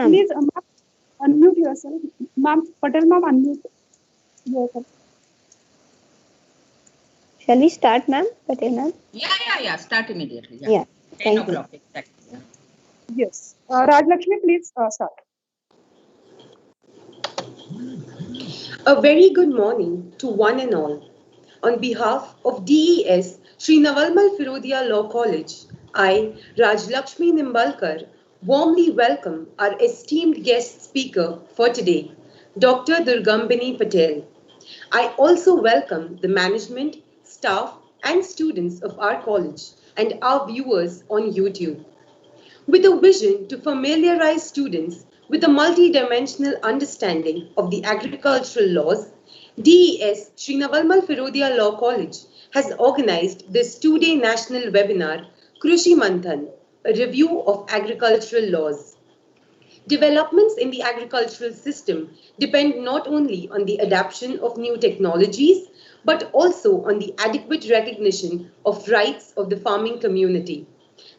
Please, ma'am, unmute yourself. Ma'am, Patel ma'am, unmute yourself. Shall we start, ma'am? Patel ma'am? Yeah. Start immediately. Yeah. 10 Thank you. o'clock exactly. Yeah. Yes. Rajlakshmi, please start. A very good morning to one and all. On behalf of DES Sri Navalmal Firodia Law College, I, Rajlakshmi Nimbalkar, warmly welcome our esteemed guest speaker for today, Dr. Durgambini Patel. I also welcome the management, staff, and students of our college and our viewers on YouTube. With a vision to familiarize students with a multidimensional understanding of the agricultural laws, DES Sri Navalmal Firodia Law College has organized this two-day national webinar, Krushimanthan, a review of agricultural laws. Developments in the agricultural system depend not only on the adoption of new technologies, but also on the adequate recognition of rights of the farming community.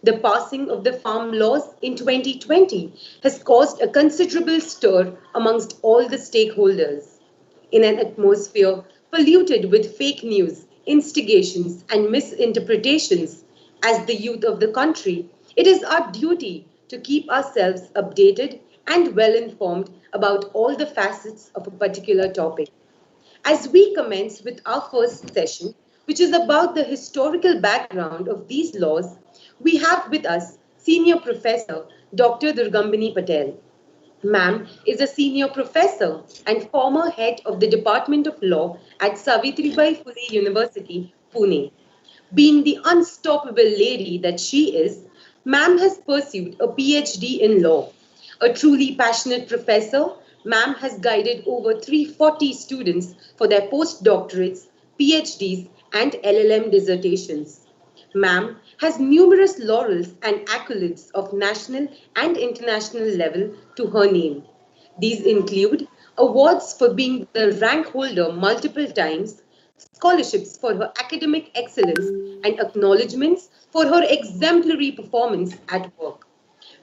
The passing of the farm laws in 2020 has caused a considerable stir amongst all the stakeholders. In an atmosphere polluted with fake news, instigations, and misinterpretations, as the youth of the country, it is our duty to keep ourselves updated and well informed about all the facets of a particular topic. As we commence with our first session, which is about the historical background of these laws, we have with us Senior Professor Dr. Durgambini Patel. Ma'am is a senior professor and former head of the Department of Law at Savitribai Phule University, Pune. Being the unstoppable lady that she is, Ma'am has pursued a PhD in law. A truly passionate professor, Ma'am has guided over 340 students for their postdoctorates, PhDs, and LLM dissertations. Ma'am has numerous laurels and accolades of national and international level to her name. These include awards for being the rank holder multiple times, scholarships for her academic excellence, and acknowledgements for her exemplary performance at work.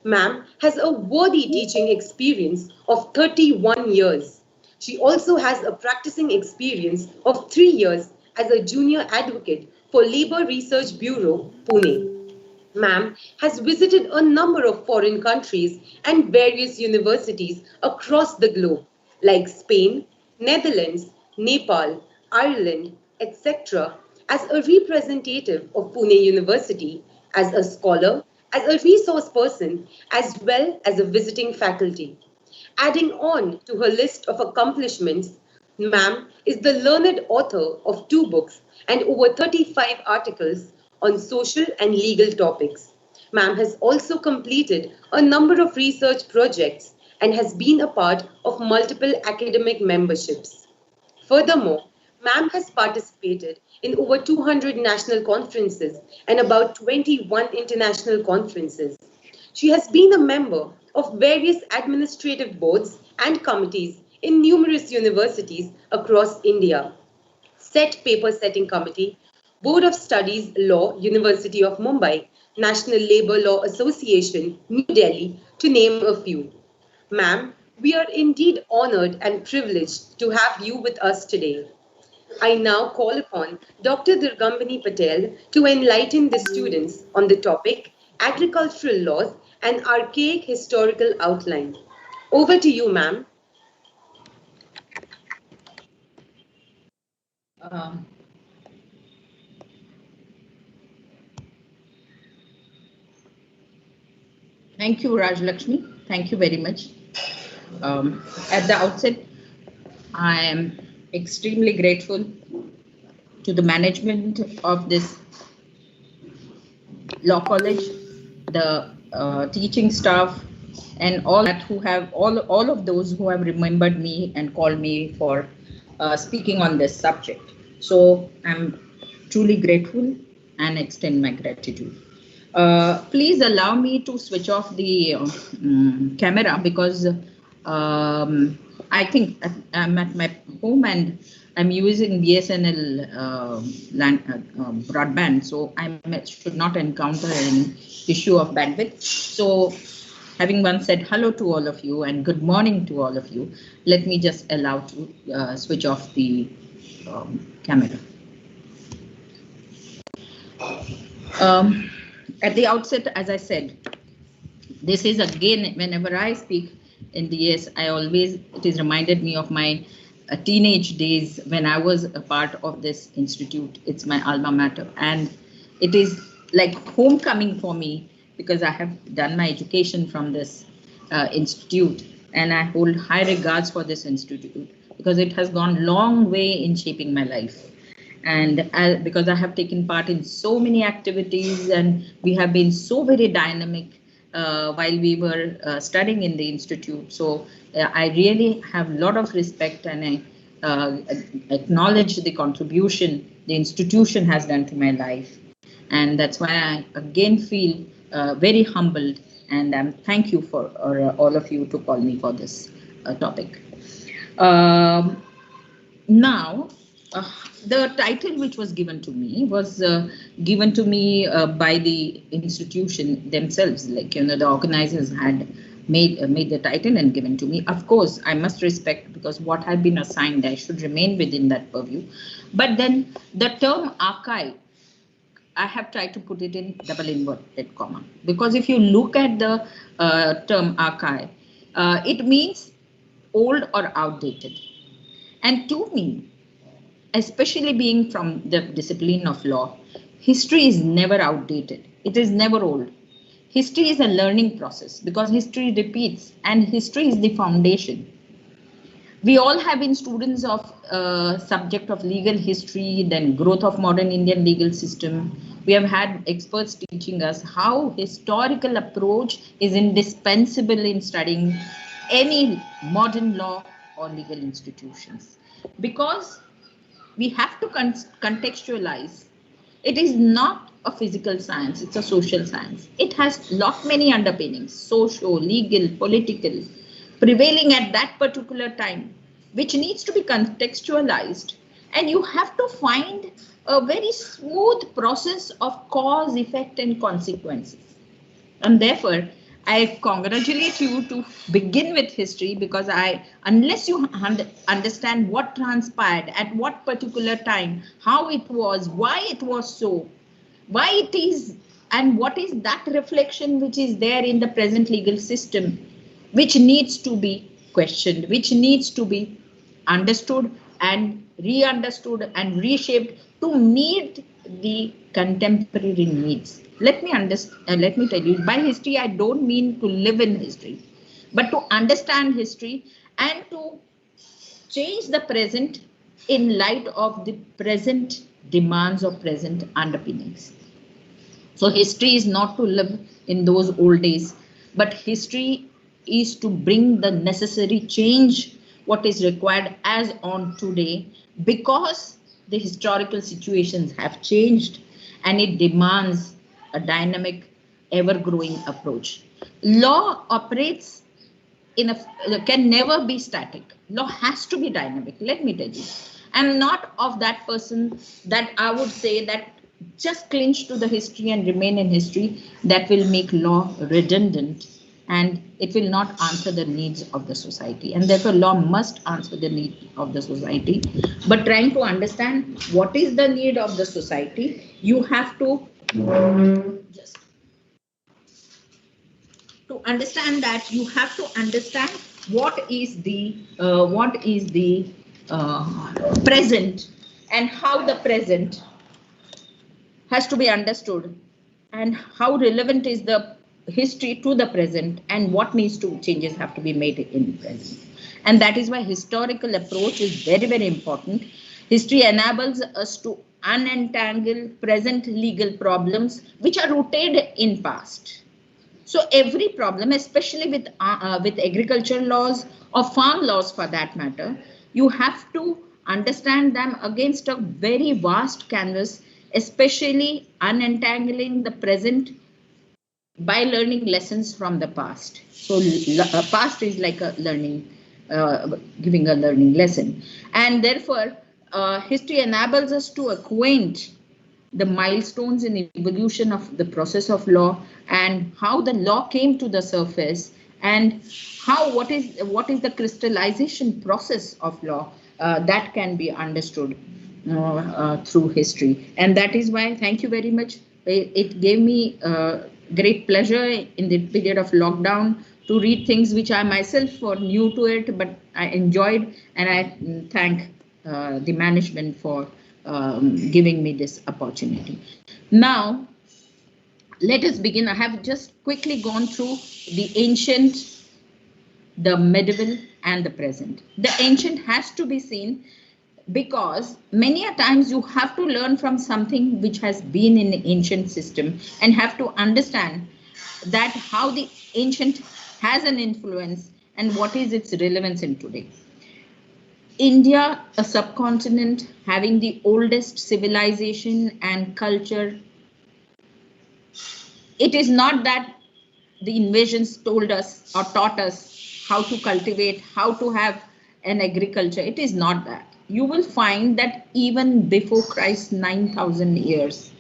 Ma'am has a worthy teaching experience of 31 years. She also has a practicing experience of 3 years as a junior advocate for Labour Research Bureau, Pune. Ma'am has visited a number of foreign countries and various universities across the globe, like Spain, Netherlands, Nepal, Ireland, etc., as a representative of Pune University, as a scholar, as a resource person, as well as a visiting faculty. Adding on to her list of accomplishments, Ma'am is the learned author of 2 books and over 35 articles on social and legal topics. Ma'am has also completed a number of research projects and has been a part of multiple academic memberships. Furthermore, Ma'am has participated in over 200 national conferences and about 21 international conferences. She has been a member of various administrative boards and committees in numerous universities across India. Set Paper Setting Committee, Board of Studies Law, University of Mumbai, National Labour Law Association, New Delhi, to name a few. Ma'am, we are indeed honoured and privileged to have you with us today. I now call upon Dr. Durgambini Patel to enlighten the students on the topic Agricultural Laws and Archaic Historical Outline. Over to you, ma'am. Thank you, Rajlakshmi. Thank you very much. At the outset, I am extremely grateful to the management of this law college, the teaching staff, and all that who have all of those who have remembered me and called me for speaking on this subject. So I'm truly grateful and extend my gratitude. Please allow me to switch off the camera because I think I'm at my home and I'm using BSNL broadband, so I should not encounter any issue of bandwidth. So having once said hello to all of you and good morning to all of you, let me just allow to switch off the camera. At the outset, as I said, this is again, whenever I speak in DS, it is reminded me of my teenage days when I was a part of this institute. It's my alma mater, and it is like homecoming for me because I have done my education from this institute, and I hold high regards for this institute because it has gone long way in shaping my life. And because I have taken part in so many activities and we have been so very dynamic while we were studying in the institute. So I really have a lot of respect, and I acknowledge the contribution the institution has done to my life. And that's why I again feel very humbled, and thank you for all of you to call me for this topic. Now, the title which was given to me was given to me by the institution themselves. Like, the organizers had made the title and given to me. Of course, I must respect, because what I've been assigned, I should remain within that purview. But then the term archive, I have tried to put it in double inverted comma, because if you look at the term archive, it means old or outdated. And to me, especially being from the discipline of law, history is never outdated. It is never old. History is a learning process because history repeats, and history is the foundation. We all have been students of subject of legal history, then growth of modern Indian legal system. We have had experts teaching us how historical approach is indispensable in studying any modern law or legal institutions, because we have to contextualize. It is not a physical science, it's a social science. It has lot many underpinnings, social, legal, political, prevailing at that particular time, which needs to be contextualized. And you have to find a very smooth process of cause, effect, and consequences. And therefore, I congratulate you to begin with history, because unless you understand what transpired at what particular time, how it was, why it was so, why it is, and what is that reflection which is there in the present legal system, which needs to be questioned, which needs to be understood and re-understood and reshaped to meet the contemporary needs. Let me tell you, by history, I don't mean to live in history, but to understand history and to change the present in light of the present demands of present underpinnings. So history is not to live in those old days, but history is to bring the necessary change, what is required as on today, because the historical situations have changed and it demands a dynamic, ever-growing approach. Law operates can never be static. Law has to be dynamic. Let me tell you, I'm not of that person that I would say that just clinch to the history and remain in history. That will make law redundant, and it will not answer the needs of the society. And therefore, law must answer the need of the society. But trying to understand what is the need of the society, you have to just to understand that you have to understand what is the present, and how the present has to be understood, and how relevant is the history to the present, and what needs to changes have to be made in the present. And that is why historical approach is very, very important. History enables us to unentangle present legal problems which are rooted in past. So every problem, especially with agriculture laws or farm laws for that matter, you have to understand them against a very vast canvas, especially unentangling the present by learning lessons from the past. So past is like a learning, giving a learning lesson. And therefore, history enables us to acquaint the milestones in evolution of the process of law, and how the law came to the surface, and what is the crystallization process of law that can be understood through history. And that is why, thank you very much. It gave me great pleasure in the period of lockdown to read things which I myself were new to it, but I enjoyed, and I thank the management for giving me this opportunity. Now, let us begin. I have just quickly gone through the ancient, the medieval, and the present. The ancient has to be seen because many a times you have to learn from something which has been in the ancient system and have to understand that how the ancient has an influence and what is its relevance in today. India, a subcontinent having the oldest civilization and culture. It is not that the invasions told us or taught us how to cultivate, how to have an agriculture. It is not that. You will find that even before Christ, 9,000 years.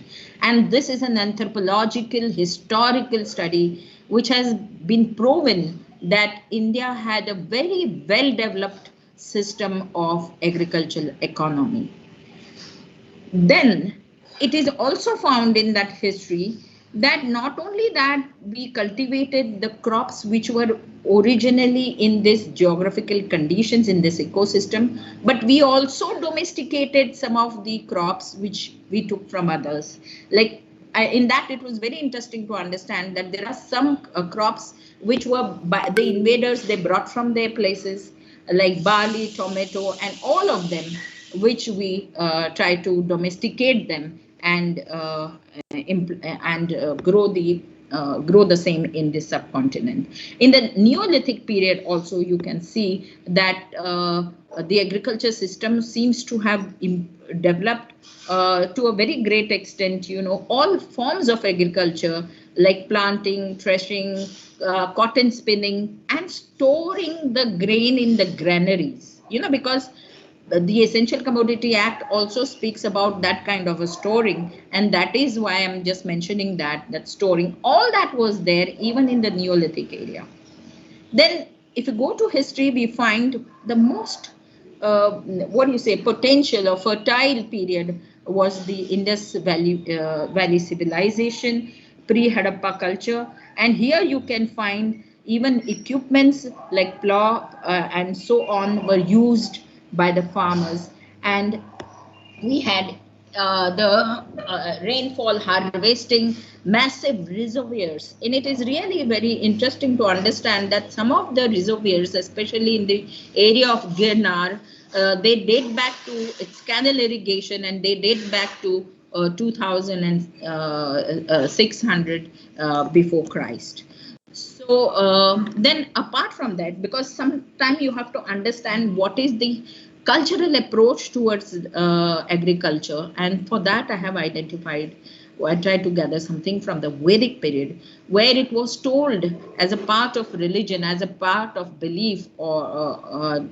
And this is an anthropological, historical study which has been proven that India had a very well-developed system of agricultural economy. Then it is also found in that history that not only that we cultivated the crops which were originally in this geographical conditions in this ecosystem, but we also domesticated some of the crops which we took from others. Like in that, it was very interesting to understand that there are some crops which were by the invaders, they brought from their places, like barley, tomato, and all of them, which we try to domesticate them and grow the same in this subcontinent. In the Neolithic period also, you can see that the agriculture system seems to have developed to a very great extent, all forms of agriculture like planting, threshing, cotton spinning, and storing the grain in the granaries, because the Essential Commodity Act also speaks about that kind of a storing, and that is why I'm just mentioning that storing, all that was there even in the Neolithic area. Then if you go to history, we find the most potential or fertile period was the Indus Valley civilization, pre-Harappa culture, and here you can find even equipments like plough and so on were used by the farmers, and we had the rainfall harvesting, massive reservoirs. And it is really very interesting to understand that some of the reservoirs, especially in the area of Girnar, they date back to its canal irrigation, and they date back to 2600 before Christ. So then apart from that, because sometimes you have to understand what is the cultural approach towards agriculture, and for that I have identified, I tried to gather something from the Vedic period, where it was told as a part of religion, as a part of belief, or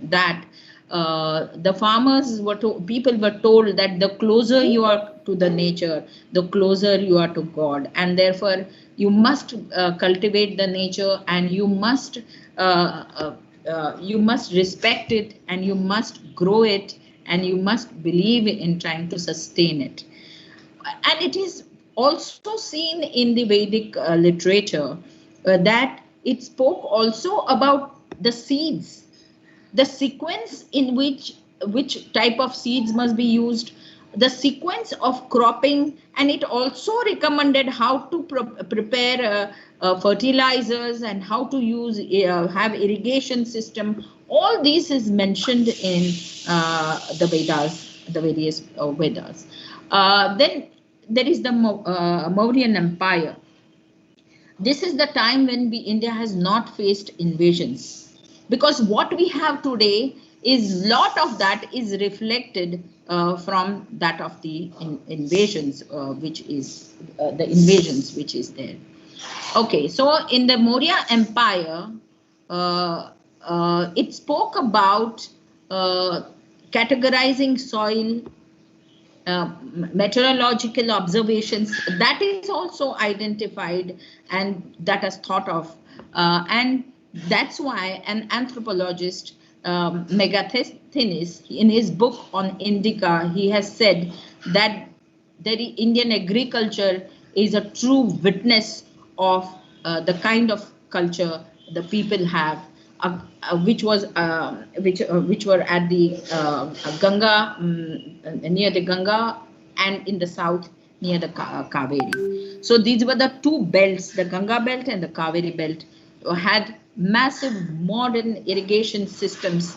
that the farmers people were told that the closer you are to the nature, the closer you are to God, and therefore you must cultivate the nature, and you must respect it, and you must grow it, and you must believe in trying to sustain it. And it is also seen in the Vedic literature that it spoke also about the seeds, the sequence in which type of seeds must be used, the sequence of cropping, and it also recommended how to prepare fertilizers and how to use have irrigation system. All this is mentioned in the Vedas, the various Vedas. Then there is the Mauryan Empire. This is the time when India has not faced invasions, because what we have today is lot of that is reflected from that of the invasions, which is there. Okay, so in the Maurya Empire, it spoke about categorizing soil, meteorological observations, that is also identified and that is thought of. And that's why an anthropologist, Megasthenes, in his book on Indica, he has said that the Indian agriculture is a true witness of the kind of culture the people have, which were at the Ganga, near the Ganga, and in the south near the Kaveri. So these were the two belts, the Ganga belt and the Kaveri belt, had massive modern irrigation systems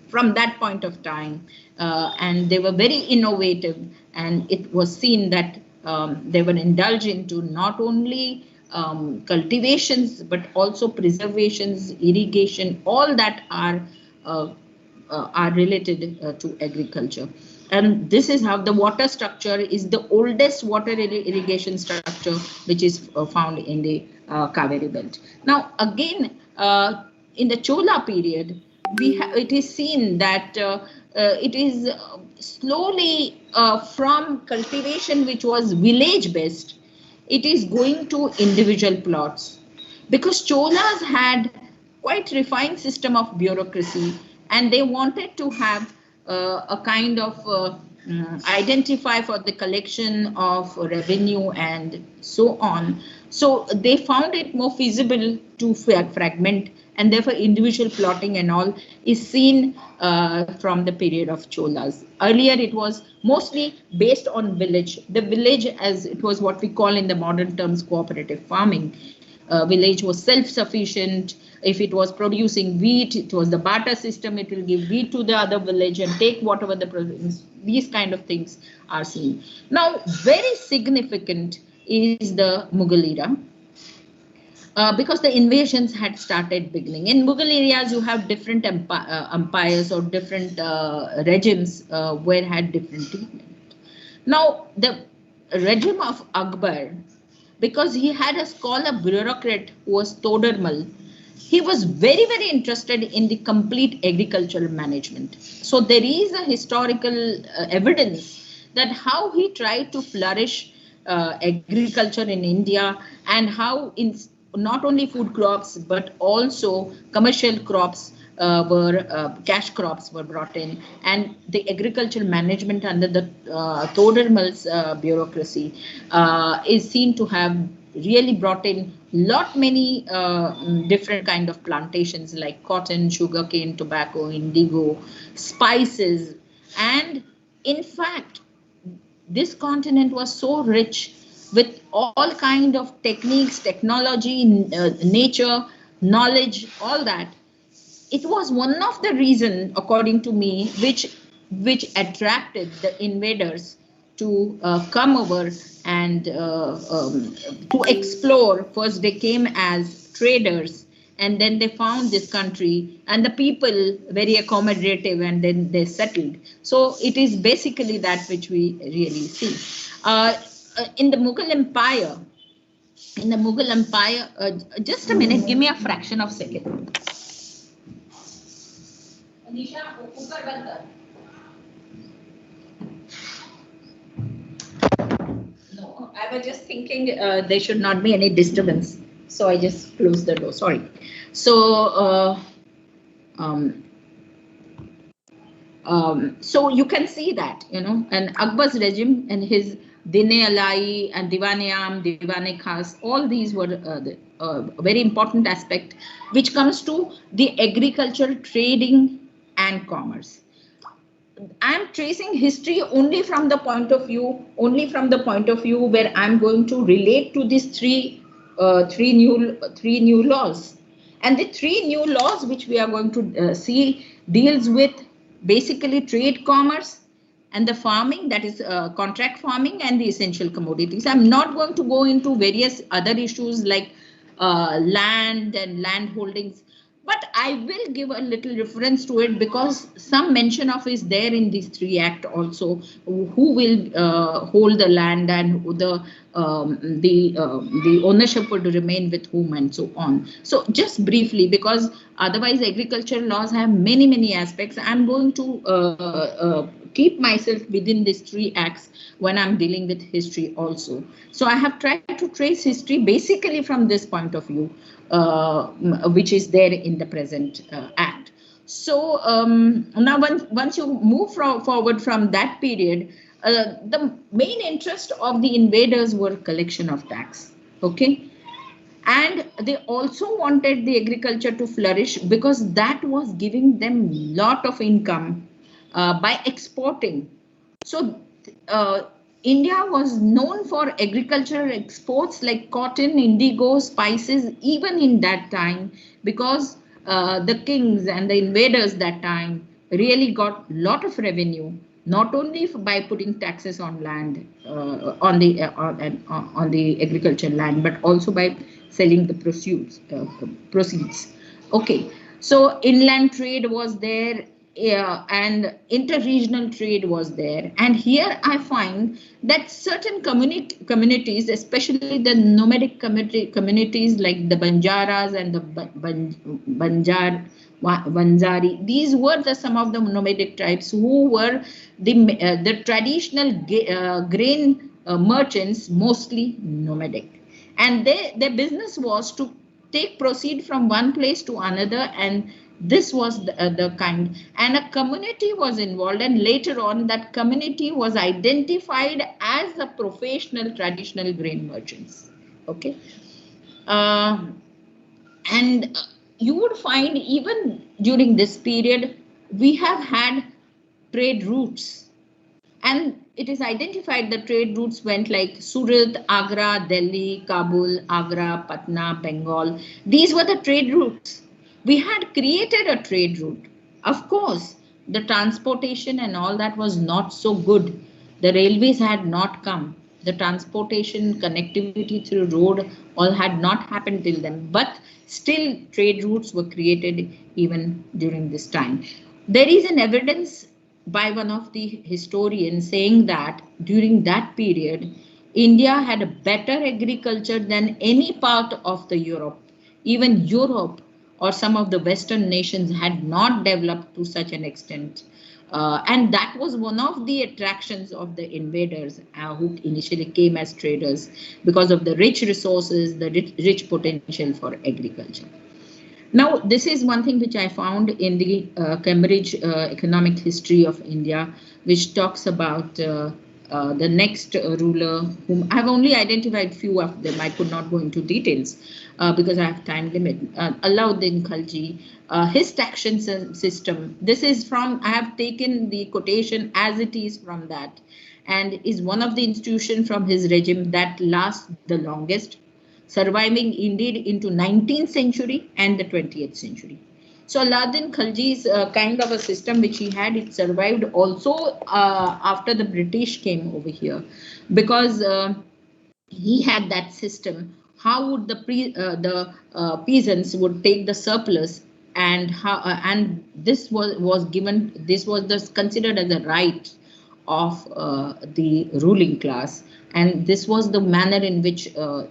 from that point of time, and they were very innovative, and it was seen that they were indulging to not only cultivations but also preservations, irrigation, all that are related to agriculture. And this is how the water structure is the oldest water irrigation structure which is found in the Kaveri belt. Now again, in the Chola period, it is seen that it is slowly from cultivation which was village based, it is going to individual plots, because Cholas had quite refined system of bureaucracy, and they wanted to have a kind of identify for the collection of revenue and so on. So they found it more feasible to fragment, and therefore individual plotting and all is seen from the period of Cholas. Earlier it was mostly based on village. The village, as it was what we call in the modern terms cooperative farming. Village was self-sufficient. If it was producing wheat, it was the barter system. It will give wheat to the other village and take whatever the produce. These kind of things are seen. Now, very significant is the Mughal era. Because the invasions had started beginning. In Mughal areas, you have different empires or different regimes where had different treatment. Now, the regime of Akbar, because he had a scholar bureaucrat who was Todarmal, he was very, very interested in the complete agricultural management. So there is a historical evidence that how he tried to flourish agriculture in India, and how in not only food crops but also commercial crops cash crops were brought in, and the agricultural management under the Todarmal's bureaucracy is seen to have really brought in many different kind of plantations like cotton, sugarcane, tobacco, indigo, spices, and in fact this continent was so rich with all kind of techniques, technology, nature, knowledge, all that. It was one of the reasons, according to me, which attracted the invaders to come over and to explore. First, they came as traders, and then they found this country, and the people very accommodative, and then they settled. So it is basically that which we really see. In the Mughal Empire, just a minute, give me a fraction of a second. No, I was just thinking there should not be any disturbance, so I just closed the door. Sorry. So, so you can see that, and Akbar's regime and his Dine Alai and Diwane-am, Diwane-khas, all these were a very important aspect, which comes to the agricultural trading and commerce. I'm tracing history only from the point of view where I'm going to relate to these three new laws, and the three new laws which we are going to see deals with basically trade, commerce, and the farming, that is contract farming, and the essential commodities. I'm not going to go into various other issues like land and land holdings, but I will give a little reference to it because some mention of is there in these three acts also, who will hold the land and the ownership would remain with whom and so on. So just briefly, because Otherwise, agricultural laws have many aspects. I'm going to keep myself within these 3 acts when I'm dealing with history also. So I have tried to trace history basically from this point of view, which is there in the present act. So now once you move forward from that period, the main interest of the invaders were collection of tax. Okay. And they also wanted the agriculture to flourish because that was giving them lot of income by exporting. So India was known for agricultural exports like cotton, indigo, spices, even in that time, because the kings and the invaders that time really got lot of revenue, not only by putting taxes on land, on the agricultural land, but also by selling the proceeds. Okay, so inland trade was there, and inter-regional trade was there. And here I find that certain communities, especially the nomadic communities like the Banjaras and the Banjari, these were some of the nomadic tribes who were the traditional grain merchants, mostly nomadic. And their business was to take proceed from one place to another, and this was the kind, and a community was involved, and later on that community was identified as the professional traditional grain merchants. Okay. And you would find even during this period we have had trade routes, and it is identified the trade routes went like Surat, Agra, Delhi, Kabul, Agra, Patna, Bengal. These were the trade routes. We had created a trade route. Of course, the transportation and all that was not so good. The railways had not come. The transportation connectivity through road all had not happened till then. But still trade routes were created even during this time. There is an evidence by one of the historians saying that during that period, India had a better agriculture than any part of the Europe. Even Europe or some of the Western nations had not developed to such an extent. And that was one of the attractions of the invaders who initially came as traders because of the rich resources, the rich potential for agriculture. Now, this is one thing which I found in the Cambridge Economic History of India, which talks about the next ruler, whom I have only identified few of them. I could not go into details because I have time limit. Alauddin Khalji, his taxation system. This is from, I have taken the quotation as it is from that, and is one of the institutions from his regime that lasts the longest, surviving indeed into 19th century and the 20th century. So Alauddin Khalji's kind of a system which he had, it survived also after the British came over here, because he had that system. How would the peasants would take the surplus, and how and this was given, this was considered as a right of the ruling class, and this was the manner in which the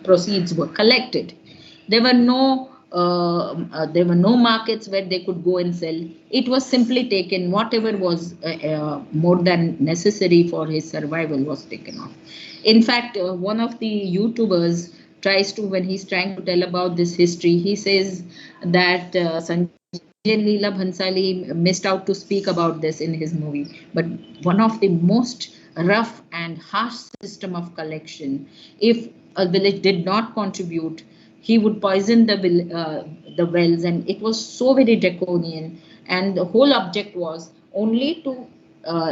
proceeds were collected. There were no markets where they could go and sell. It was simply taken, whatever was more than necessary for his survival was taken off. In fact, one of the YouTubers tries to, when he's trying to tell about this history, he says that Sanjay Leela Bhansali missed out to speak about this in his movie. But one of the most rough and harsh system of collection, if a village did not contribute, he would poison the wells, and it was so very draconian. And the whole object was only to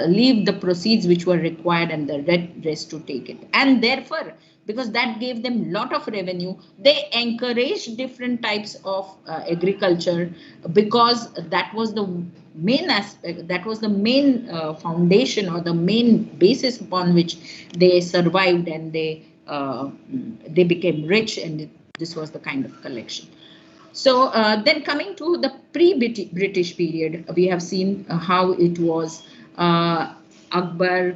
leave the proceeds which were required and the rest to take it. And therefore, because that gave them lot of revenue, they encouraged different types of agriculture, because that was the main aspect, that was the main foundation or the main basis upon which they survived, and they became rich, and this was the kind of collection. So then coming to the pre-British period, we have seen how it was. Akbar,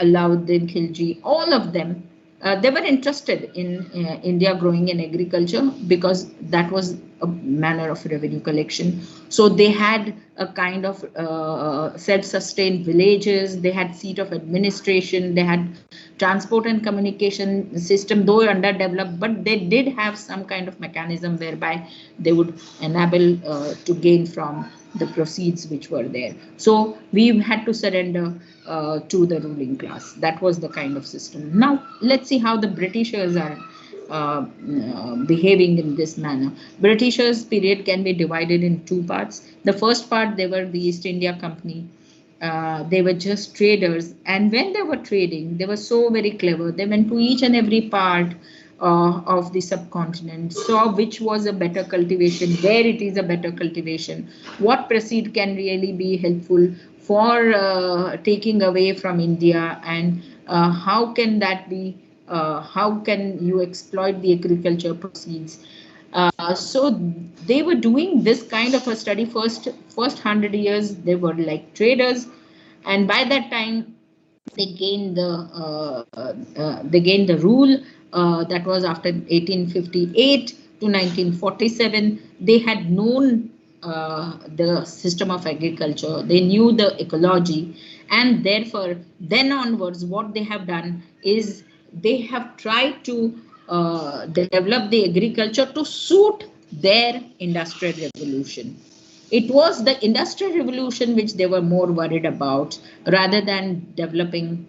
Alauddin Khilji, all of them they were interested in India growing in agriculture because that was a manner of revenue collection. So they had a kind of self-sustained villages, they had seat of administration, they had transport and communication system, though underdeveloped, but they did have some kind of mechanism whereby they would enable to gain from the proceeds which were there. So we had to surrender to the ruling class. That was the kind of system. Now let's see how the Britishers are behaving in this manner. Britishers period can be divided in two parts. The first part, they were the East India Company. They were just traders, and when they were trading, they were so very clever. They went to each and every part of the subcontinent, saw which was a better cultivation, where it is a better cultivation, what proceed can really be helpful for taking away from India, and how can that be, how can you exploit the agriculture proceeds. So they were doing this kind of a study. First 100 years they were like traders, and by that time they gained the rule. That was after 1858 to 1947. They had known the system of agriculture, they knew the ecology, and therefore then onwards what they have done is they have tried to develop the agriculture to suit their industrial revolution. It was the industrial revolution which they were more worried about rather than developing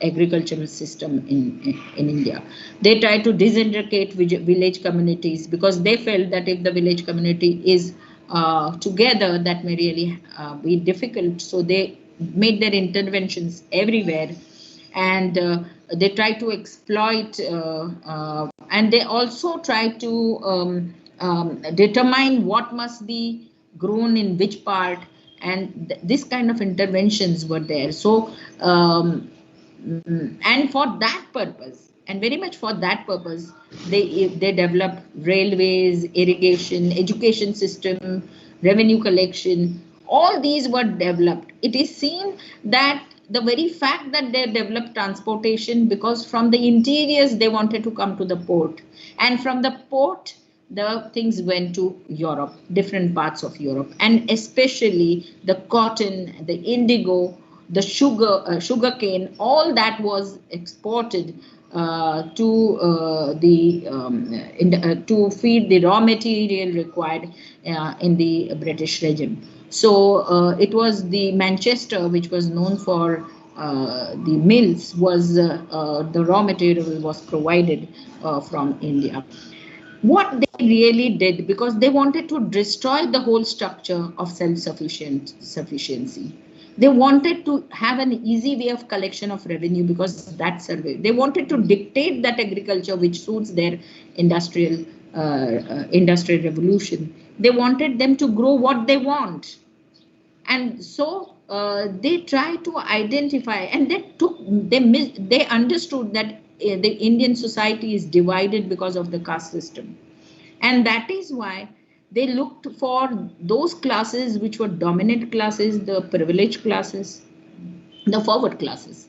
agricultural system in India. They tried to disintegrate village communities because they felt that if the village community is together, that may really be difficult. So they made their interventions everywhere, and they try to exploit, and they also try to determine what must be grown in which part, and this kind of interventions were there. So and for that purpose, and very much for that purpose, they developed railways, irrigation, education system, revenue collection. All these were developed. It is seen that the very fact that they developed transportation, because from the interiors they wanted to come to the port, and from the port the things went to Europe, different parts of Europe, and especially the cotton, the indigo, the sugar cane, all that was exported to feed the raw material required in the British regime. So it was the Manchester, which was known for the mills, was the raw material was provided from India. What they really did, because they wanted to destroy the whole structure of self-sufficiency. They wanted to have an easy way of collection of revenue, because that's a way. They wanted to dictate that agriculture which suits their industrial revolution. They wanted them to grow what they want. And so they try to identify, and they understood that the Indian society is divided because of the caste system. And that is why they looked for those classes which were dominant classes, the privileged classes, the forward classes.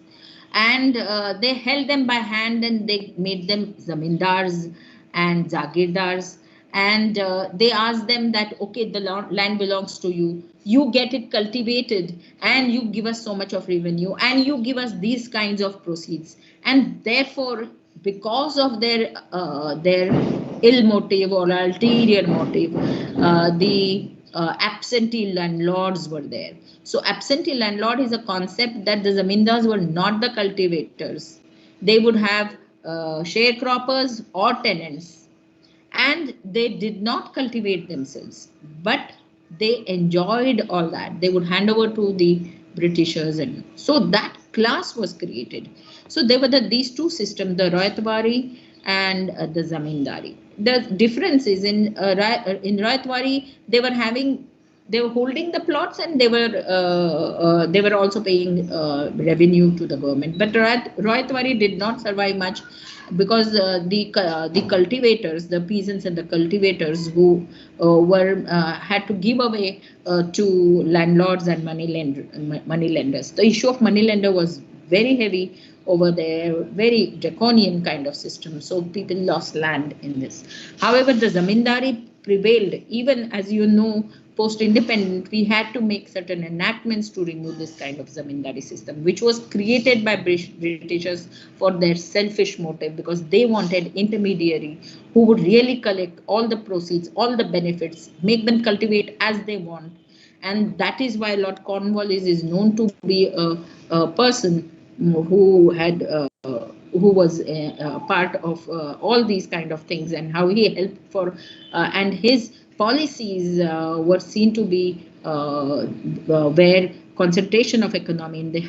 And they held them by hand, and they made them zamindars and zagirdars. And they asked them that, okay, the land belongs to you. You get it cultivated, and you give us so much of revenue, and you give us these kinds of proceeds. And therefore, because of their ill motive or ulterior motive, the absentee landlords were there. So absentee landlord is a concept that the zamindars were not the cultivators. They would have sharecroppers or tenants, and they did not cultivate themselves, but they enjoyed all that. They would hand over to the Britishers, and so that class was created. So there were these two systems, the Royatwari and the Zamindari. The difference is in Royatwari, they were holding the plots, and they were also paying revenue to the government. But Royatwari did not survive much, because the cultivators, the peasants and the cultivators who had to give away to landlords and money lenders. The issue of money lender was very heavy over there, very draconian kind of system. So people lost land in this. However, the zamindari prevailed. Even as you know, post-independent, we had to make certain enactments to remove this kind of zamindari system, which was created by Britishers for their selfish motive, because they wanted intermediary who would really collect all the proceeds, all the benefits, make them cultivate as they want. And that is why Lord Cornwallis is known to be a person who had who was a part of all these kind of things, and how he helped for and his policies were seen to be where concentration of economy in the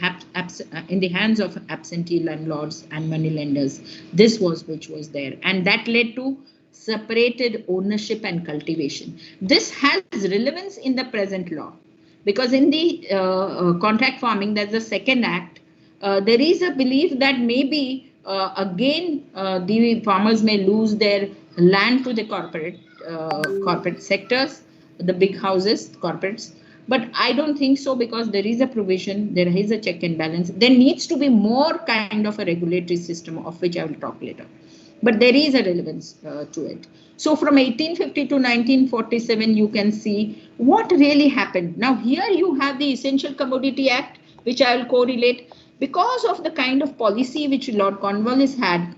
hands of absentee landlords and moneylenders. This was which was there, and that led to separated ownership and cultivation. This has relevance in the present law, because in the contract farming, that's the second act, there is a belief that maybe again the farmers may lose their land to the corporate sectors, the big houses, corporates. But I don't think so, because there is a provision, there is a check and balance. There needs to be more kind of a regulatory system, of which I will talk later. But there is a relevance to it. So from 1850 to 1947, you can see what really happened. Now here you have the Essential Commodity Act, which I will correlate. Because of the kind of policy which Lord Cornwallis had,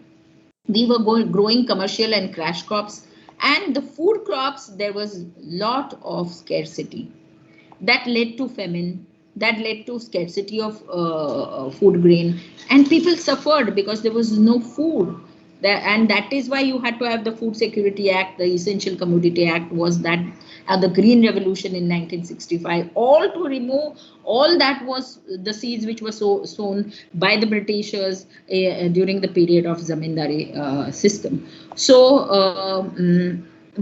we were growing commercial and cash crops, and the food crops, there was lot of scarcity. That led to famine, that led to scarcity of food grain, and people suffered because there was no food. And that is why you had to have the Food Security Act, the Essential Commodity Act was that, the Green Revolution in 1965, all to remove all that was the seeds which were sown by the Britishers during the period of Zamindari system. So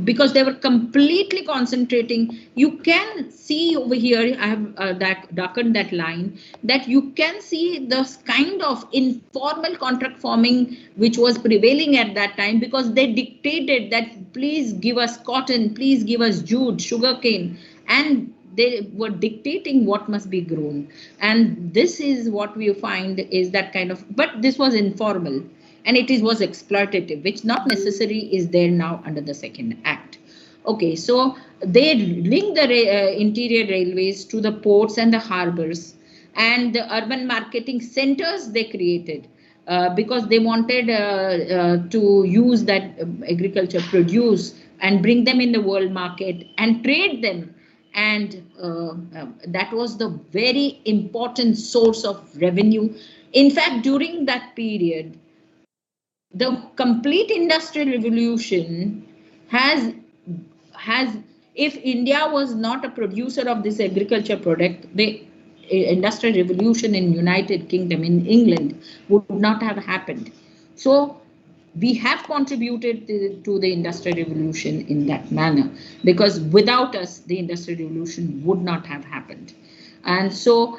because they were completely concentrating, you can see over here, I have darkened that line, that you can see the kind of informal contract farming which was prevailing at that time, because they dictated that please give us cotton, please give us jute, sugarcane, and they were dictating what must be grown. And this is what we find is that kind of, but this was informal. And it was exploitative, which not necessary is there now under the second act. Okay, so they linked the interior railways to the ports and the harbors, and the urban marketing centers they created because they wanted to use that agriculture produce and bring them in the world market and trade them. And that was the very important source of revenue. In fact, during that period, the complete industrial revolution has if India was not a producer of this agriculture product, the industrial revolution in United Kingdom, in England, would not have happened. So we have contributed to the industrial revolution in that manner, because without us, the industrial revolution would not have happened. And so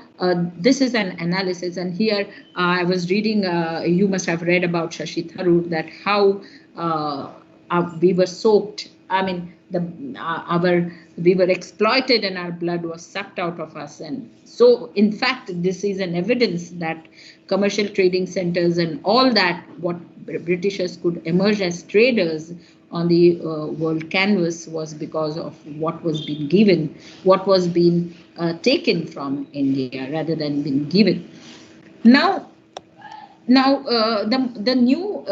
this is an analysis. And here I was reading, you must have read about Shashi Tharoor, that how we were soaked. I mean, we were exploited and our blood was sucked out of us. And so, in fact, this is an evidence that commercial trading centers and all that, what Britishers could emerge as traders on the world canvas, was because of what was being given, what was being taken from India rather than being given. Now the new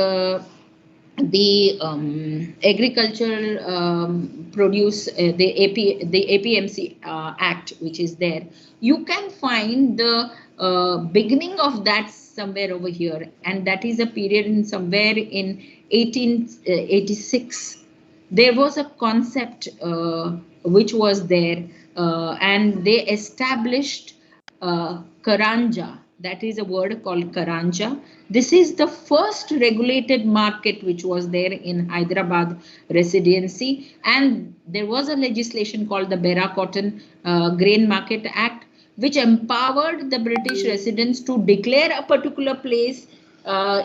agricultural produce, the APMC Act, which is there, you can find the beginning of that somewhere over here, and that is a period in somewhere in 1886. There was a concept which was there, and they established Karanja. That is a word called Karanja. This is the first regulated market which was there in Hyderabad Residency, and there was a legislation called the Bera Cotton Grain Market Act, which empowered the British residents to declare a particular place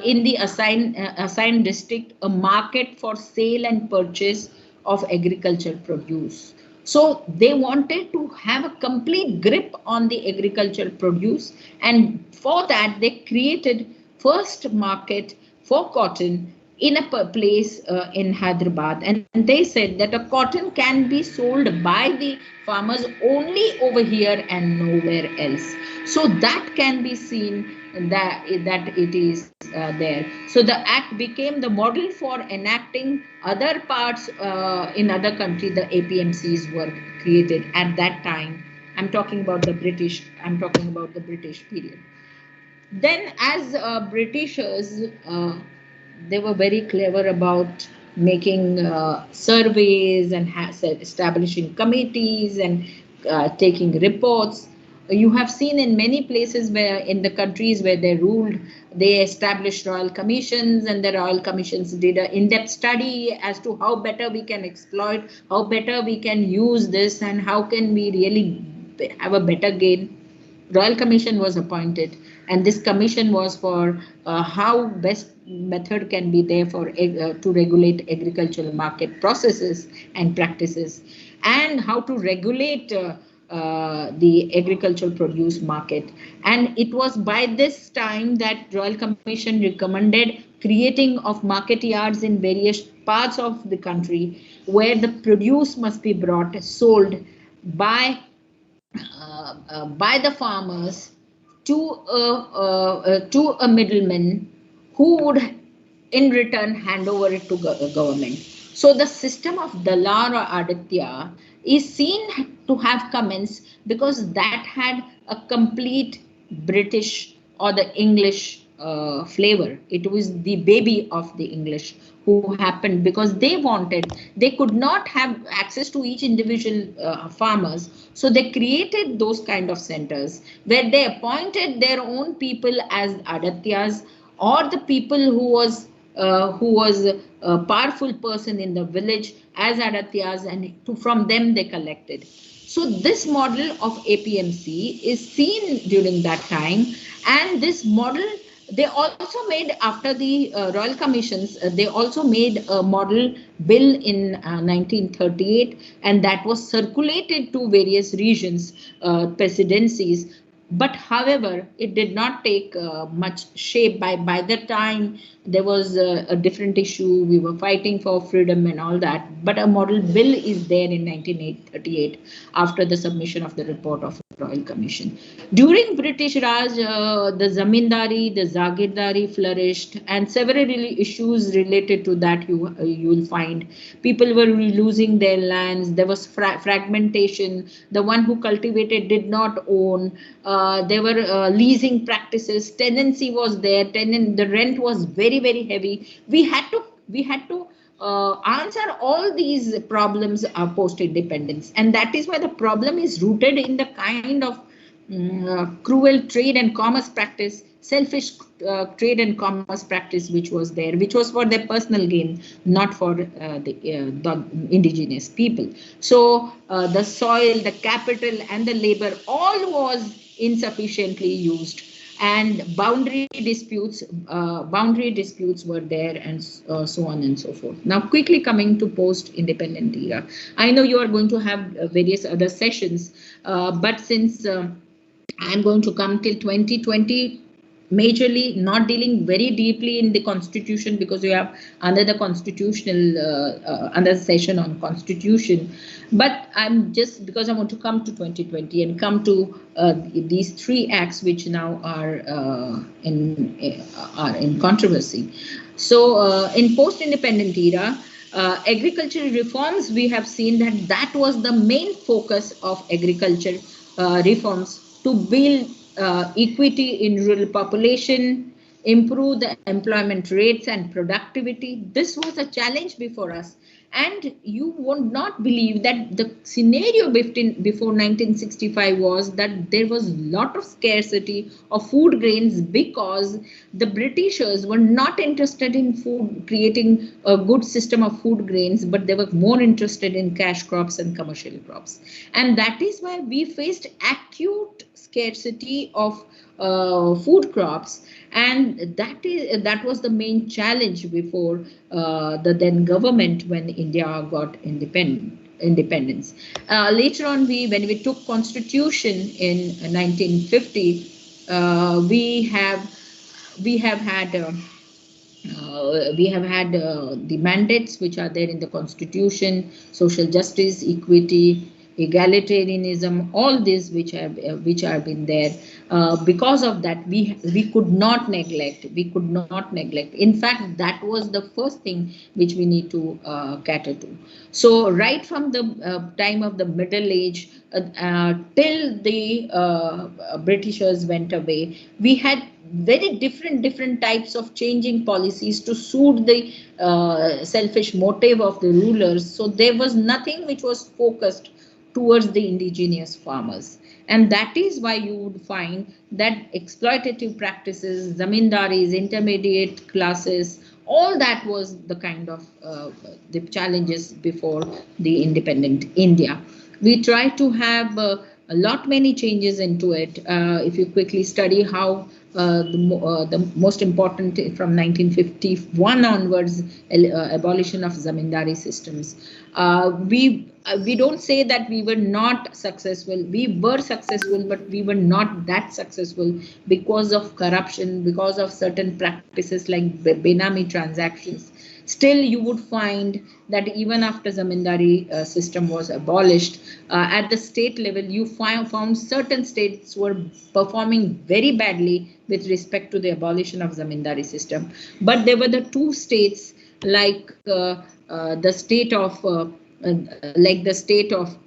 in the assigned district a market for sale and purchase of agricultural produce. So they wanted to have a complete grip on the agricultural produce, and for that they created first market for cotton in a place in Hyderabad, and they said that a cotton can be sold by the farmers only over here and nowhere else. So that can be seen that it is there. So the act became the model for enacting other parts in other countries. The APMCs were created at that time. I'm talking about the British period. Then, as Britishers, they were very clever about making surveys and establishing committees and taking reports. You have seen in many places where, in the countries where they ruled, they established royal commissions, and the royal commissions did an in-depth study as to how better we can exploit, how better we can use this, and how can we really have a better gain. Royal Commission was appointed, and this commission was for how best method can be there for to regulate agricultural market processes and practices, and how to regulate the agricultural produce market. And it was by this time that Royal Commission recommended creating of market yards in various parts of the country, where the produce must be brought, sold by the farmers to a middleman, who would in return hand over it to government. So the system of Dalar or Aditya is seen to have commenced because that had a complete British or the English flavor. It was the baby of the English who happened because they could not have access to each individual farmers. So they created those kind of centers where they appointed their own people as Adatyas, or the people who was a powerful person in the village as Adatyas, and from them they collected. So this model of APMC is seen during that time, and this model they also made after the Royal Commissions. They also made a model bill in 1938, and that was circulated to various regions, presidencies. But however, it did not take much shape. By the time there was a different issue, we were fighting for freedom and all that. But a model bill is there in 1938 after the submission of the report of the Royal Commission. During British Raj, the Zamindari, the Zagirdari flourished, and several issues related to that you will find. People were losing their lands. There was fragmentation. The one who cultivated did not own. There were leasing practices. Tenancy was there. The rent was very heavy. We had to answer all these problems post-independence, and that is why the problem is rooted in the kind of cruel trade and commerce practice, selfish trade and commerce practice which was there, which was for their personal gain, not for the indigenous people. So the soil, the capital, and the labor all was insufficiently used, and boundary disputes were there, and so on and so forth. Now, quickly coming to post-independent era, I know you are going to have various other sessions, but since I'm going to come till 2020, majorly not dealing very deeply in the constitution, because we have another constitutional another session on constitution. But I'm just, because I want to come to 2020 and come to these three acts which now are in controversy. So in post-independent era, agricultural reforms, we have seen that was the main focus of agriculture reforms, to build equity in rural population, improve the employment rates and productivity. This was a challenge before us. And you would not believe that the scenario before 1965 was that there was a lot of scarcity of food grains, because the Britishers were not interested in creating a good system of food grains, but they were more interested in cash crops and commercial crops. And that is why we faced acute scarcity of food crops, and that was the main challenge before the then government when India got independence. Later on, when we took constitution in 1950, we have had the mandates which are there in the Constitution: social justice, equity, egalitarianism, all these which have been there. Because of that, we could not neglect. We could not neglect. In fact, that was the first thing which we need to cater to. So right from the time of the Middle Age till the Britishers went away, we had very different types of changing policies to suit the selfish motive of the rulers. So there was nothing which was focused towards the indigenous farmers, and that is why you would find that exploitative practices, zamindaris, intermediate classes, all that was the kind of the challenges before the independent India. We try to have many changes into it. If you quickly study how the most important from 1951 onwards, abolition of zamindari systems. We don't say that we were not successful. We were successful, but we were not that successful because of corruption, because of certain practices like benami transactions. Still, you would find that even after zamindari system was abolished, at the state level, you found certain states were performing very badly with respect to the abolition of zamindari system. But there were the two states like the state of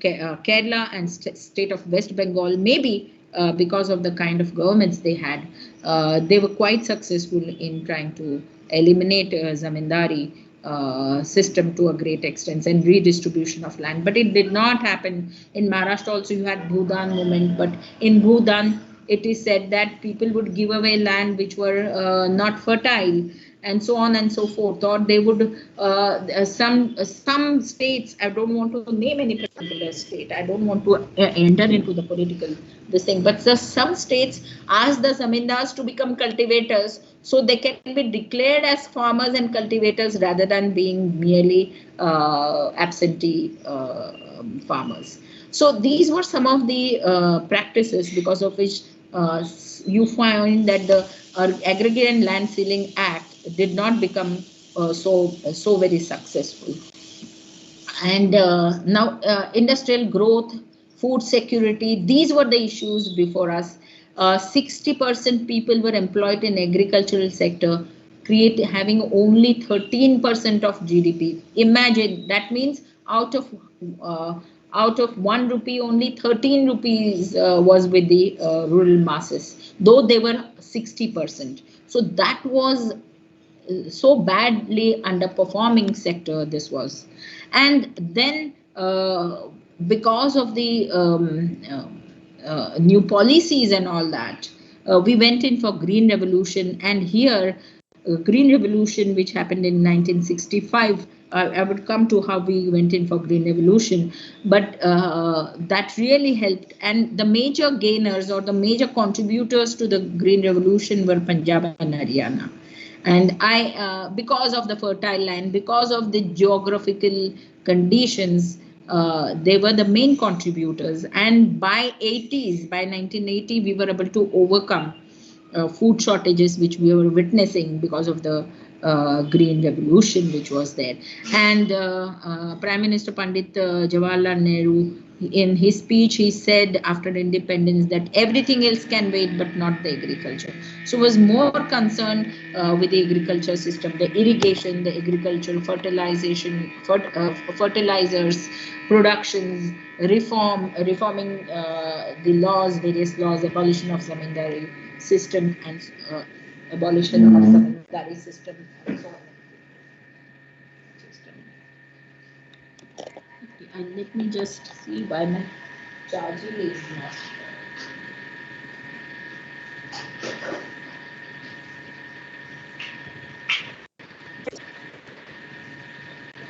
Kerala and state of West Bengal, maybe because of the kind of governments they had, they were quite successful in trying to eliminate zamindari system to a great extent and redistribution of land. But it did not happen. In Maharashtra also you had Bhudan movement, but in Bhudan it is said that people would give away land which were not fertile, and so on and so forth. Or they would some states, I don't want to name any particular state, I don't want to enter into the political this thing, but some states ask the zamindars to become cultivators so they can be declared as farmers and cultivators rather than being merely absentee farmers. So these were some of the practices because of which you find that the Aggregate and Land Ceiling Act did not become so very successful. And now industrial growth, food security, these were the issues before us. 60% people were employed in agricultural sector, having only 13% of GDP. Imagine, that means out of 1 rupee, only 13 rupees was with the rural masses, though they were 60%. So that was so badly underperforming sector this was. And then because of the new policies and all that, we went in for green revolution. And here green revolution which happened in 1965, I would come to how we went in for green revolution, but that really helped. And the major gainers or the major contributors to the green revolution were Punjab and Haryana. And because of the fertile land, because of the geographical conditions, they were the main contributors. And by 1980, we were able to overcome food shortages which we were witnessing because of the green revolution which was there. And Prime Minister Pandit Jawaharlal Nehru, in his speech, he said after independence that everything else can wait, but not the agriculture. So was more concerned with the agriculture system, the irrigation, the agricultural fertilization, fertilizers, productions, reforming the laws, various laws, abolition of zamindari system and abolition of zamindari system and so on. And let me just see why my charging is not.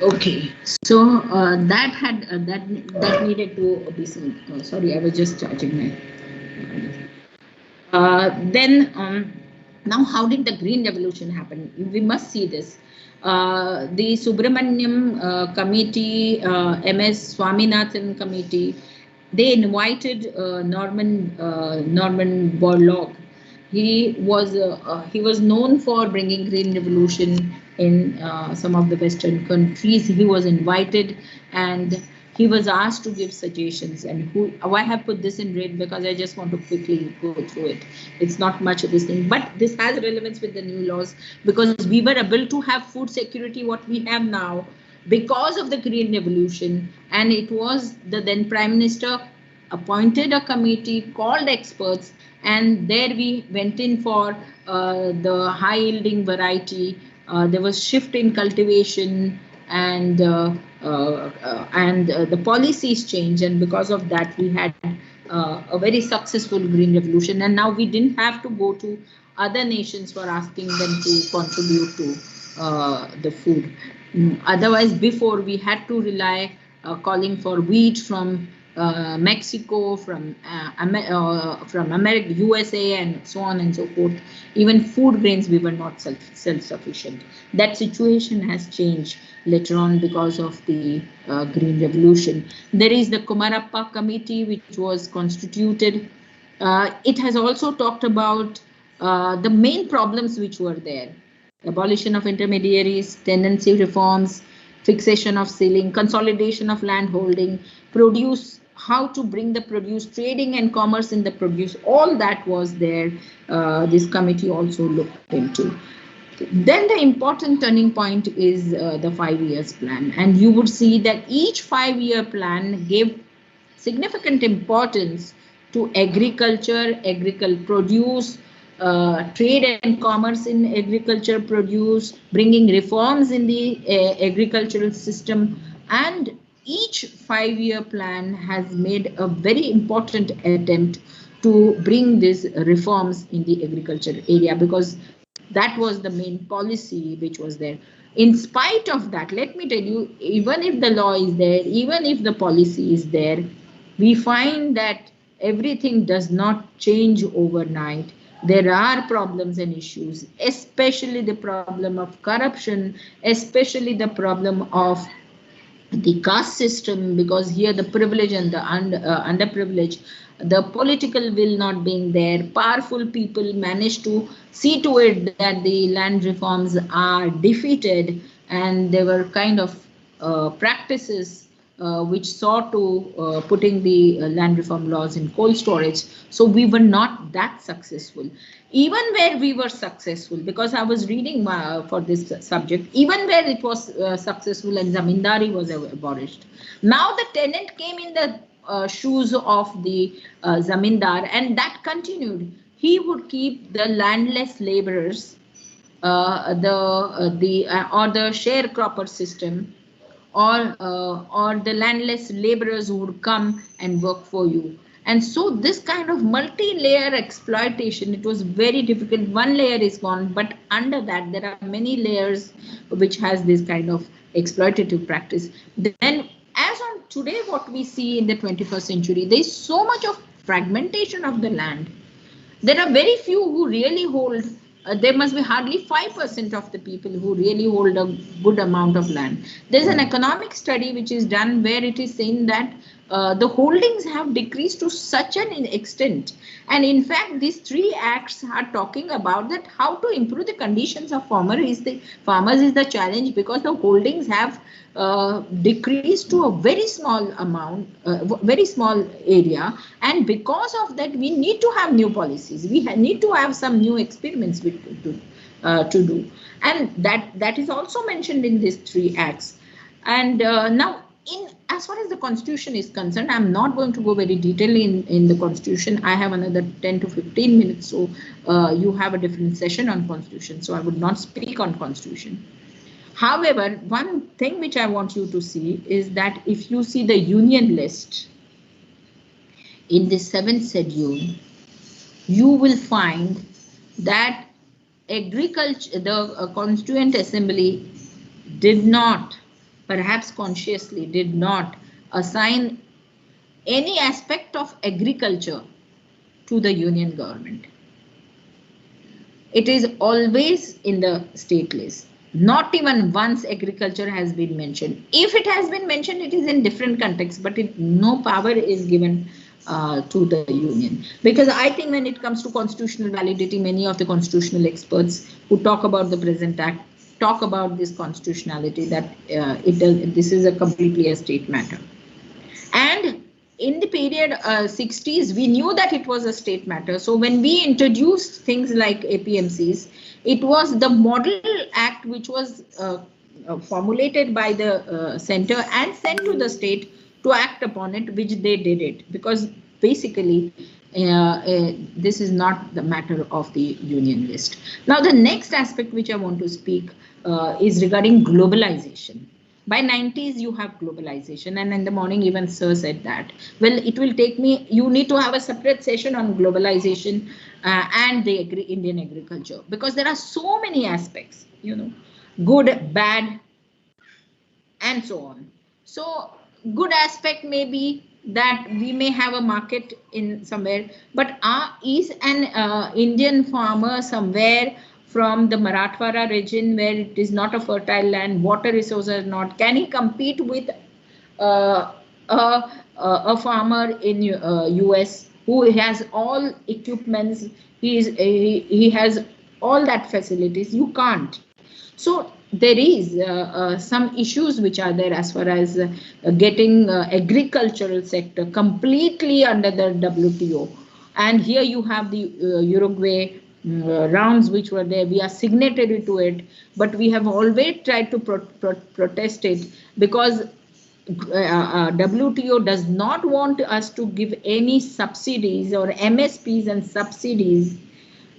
Okay, so that needed to be seen. Sorry, I was just charging my. Now, how did the Green Revolution happen? We must see this. The Subramaniam Committee, MS Swaminathan Committee, they invited Norman Borlaug. He was known for bringing green revolution in some of the Western countries. He was invited and he was asked to give suggestions. And why I have put this in red because I just want to quickly go through it. It's not much of this thing, but this has relevance with the new laws because we were able to have food security what we have now because of the green revolution. And it was the then Prime Minister appointed a committee called experts, and there we went in for the high yielding variety. There was shift in cultivation, and the policies changed, and because of that we had a very successful green revolution. And now we didn't have to go to other nations for asking them to contribute to the food. Otherwise, before we had to rely calling for wheat from Mexico, from America, USA, and so on and so forth. Even food grains, we were not self-sufficient. That situation has changed later on because of the Green Revolution. There is the Kumarappa Committee, which was constituted. It has also talked about the main problems which were there: abolition of intermediaries, tenancy reforms, fixation of ceiling, consolidation of land holding, produce, how to bring the produce, trading and commerce in the produce, all that was there. This committee also looked into. Then the important turning point is the 5 years plan. And you would see that each 5-year plan gave significant importance to agriculture, agricultural produce, trade and commerce in agriculture produce, bringing reforms in the agricultural system. And each 5-year plan has made a very important attempt to bring these reforms in the agriculture area, because that was the main policy which was there. In spite of that, let me tell you, even if the law is there, even if the policy is there, we find that everything does not change overnight. There are problems and issues, especially the problem of corruption, especially the problem of the caste system, because here the privilege and the underprivileged, the political will not being there, powerful people manage to see to it that the land reforms are defeated, and there were kind of practices which saw to putting the land reform laws in cold storage. So we were not that successful. Even where we were successful, because I was reading for this subject, even where it was successful and zamindari was abolished, now the tenant came in the shoes of the zamindar, and that continued. He would keep the landless laborers, or the sharecropper system, or the landless laborers who would come and work for you. And so this kind of multi-layer exploitation, it was very difficult. One layer is gone, but under that there are many layers which has this kind of exploitative practice. Then as on today, what we see in the 21st century, there is so much of fragmentation of the land. There are very few who really hold, there must be hardly 5% of the people who really hold a good amount of land. There's an economic study which is done where it is saying that the holdings have decreased to such an extent. And in fact, these 3 acts are talking about that how to improve the conditions of farmers is the challenge, because the holdings have decreased to a very small amount, very small area. And because of that, we need to have new policies. We need to have some new experiments to do. And that is also mentioned in these 3 acts. And now, as far as the Constitution is concerned, I'm not going to go very detailed in the Constitution. I have another 10 to 15 minutes, so you have a different session on Constitution, so I would not speak on Constitution. However, one thing which I want you to see is that if you see the union list in the 7th schedule, you will find that agriculture, the Constituent Assembly did not, perhaps consciously did not, assign any aspect of agriculture to the union government. It is always in the state list. Not even once agriculture has been mentioned. If it has been mentioned, it is in different contexts, but no power is given to the union. Because I think when it comes to constitutional validity, many of the constitutional experts who talk about the present act talk about this constitutionality, that this is a completely a state matter. And in the period 60s, we knew that it was a state matter. So when we introduced things like APMCs, it was the model act which was formulated by the center and sent to the state to act upon it, which they did it, because basically this is not the matter of the union list. Now, the next aspect which I want to speak is regarding globalization. By 90s, you have globalization, and in the morning even Sir said that. Well, it will take me, you need to have a separate session on globalization and the Indian agriculture, because there are so many aspects, you know, good, bad, and so on. So good aspect may be that we may have a market in somewhere, but is an Indian farmer somewhere from the Marathwada region where it is not a fertile land, water resources are not, can he compete with a farmer in US who has all equipments, he has all that facilities? You can't. So there is some issues which are there as far as getting agricultural sector completely under the WTO. And here you have the Uruguay rounds which were there. We are signatory to it, but we have always tried to protest it, because WTO does not want us to give any subsidies, or MSPs and subsidies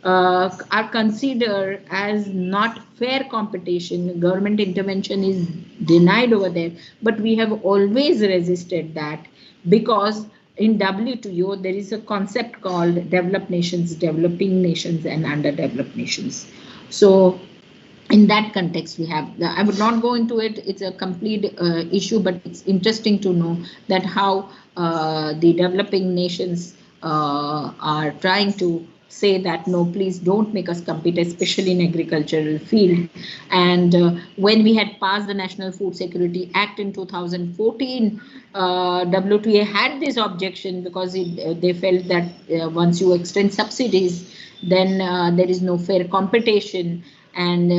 are considered as not fair competition. Government intervention is denied over there, but we have always resisted that, because in WTO there is a concept called developed nations, developing nations, and underdeveloped nations. So in that context, we have, I would not go into it, it's a complete issue, but it's interesting to know that how the developing nations are trying to say that no, please don't make us compete, especially in agricultural field. And when we had passed the National Food Security Act in 2014, WTA had this objection, because they felt that once you extend subsidies, then there is no fair competition. And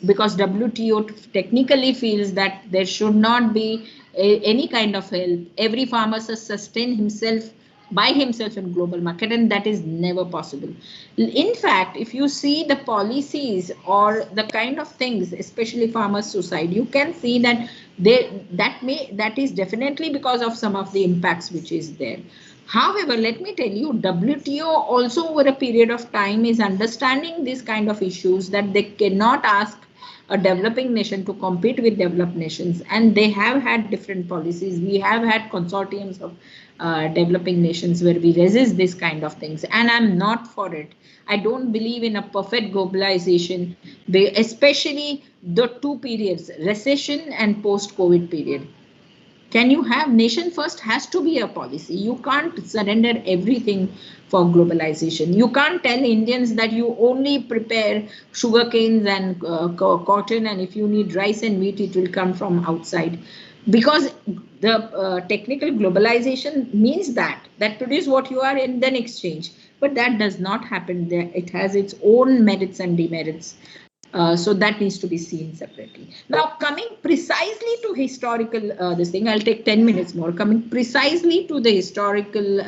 because WTO technically feels that there should not be any kind of help, every farmer should sustain himself by himself in global market, and that is never possible. In fact, if you see the policies or the kind of things, especially farmers' suicide, you can see that that is definitely because of some of the impacts which is there. However, let me tell you, WTO also over a period of time is understanding these kind of issues, that they cannot ask a developing nation to compete with developed nations, and they have had different policies. We have had consortiums of developing nations where we resist this kind of things, and I'm not for it. I don't believe in a perfect globalization, especially the two periods, recession and post-COVID period. Can you have nation first has to be a policy. You can't surrender everything for globalization. You can't tell Indians that you only prepare sugar canes and cotton, and if you need rice and wheat, it will come from outside. Because the technical globalization means that produce what you are and then exchange. But that does not happen there. It has its own merits and demerits. So that needs to be seen separately. Now, coming precisely to historical, this thing, I'll take 10 minutes more, coming precisely to the historical,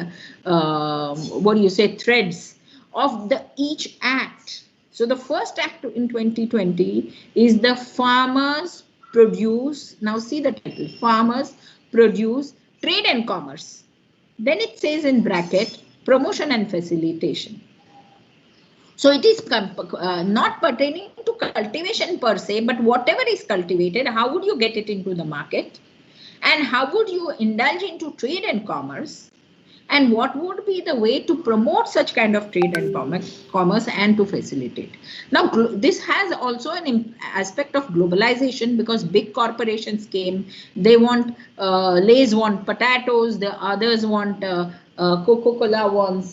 threads of each act. So the first act in 2020 is the Farmers Produce, now see the title, Farmers Produce Trade and Commerce. Then it says in bracket, promotion and facilitation. So it is not pertaining to cultivation per se, but whatever is cultivated, how would you get it into the market? And how would you indulge into trade and commerce? And what would be the way to promote such kind of trade and commerce and to facilitate? Now, this has also an aspect of globalization, because big corporations came, they want, Lay's want potatoes, the others want Coca-Cola wants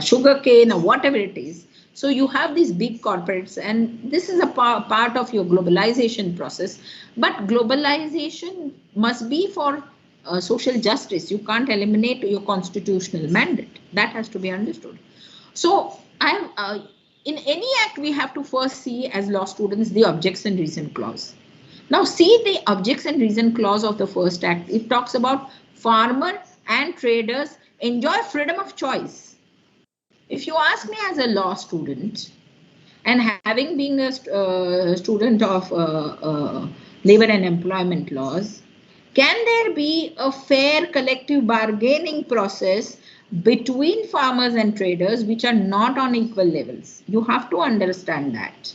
sugar cane or whatever it is. So you have these big corporates, and this is a part of your globalization process. But globalization must be for social justice. You can't eliminate your constitutional mandate. That has to be understood. So in any act, we have to first see as law students the objects and reason clause. Now see the objects and reason clause of the first act. It talks about farmer and traders enjoy freedom of choice. If you ask me as a law student, and having been a student of labor and employment laws, can there be a fair collective bargaining process between farmers and traders which are not on equal levels? You have to understand that,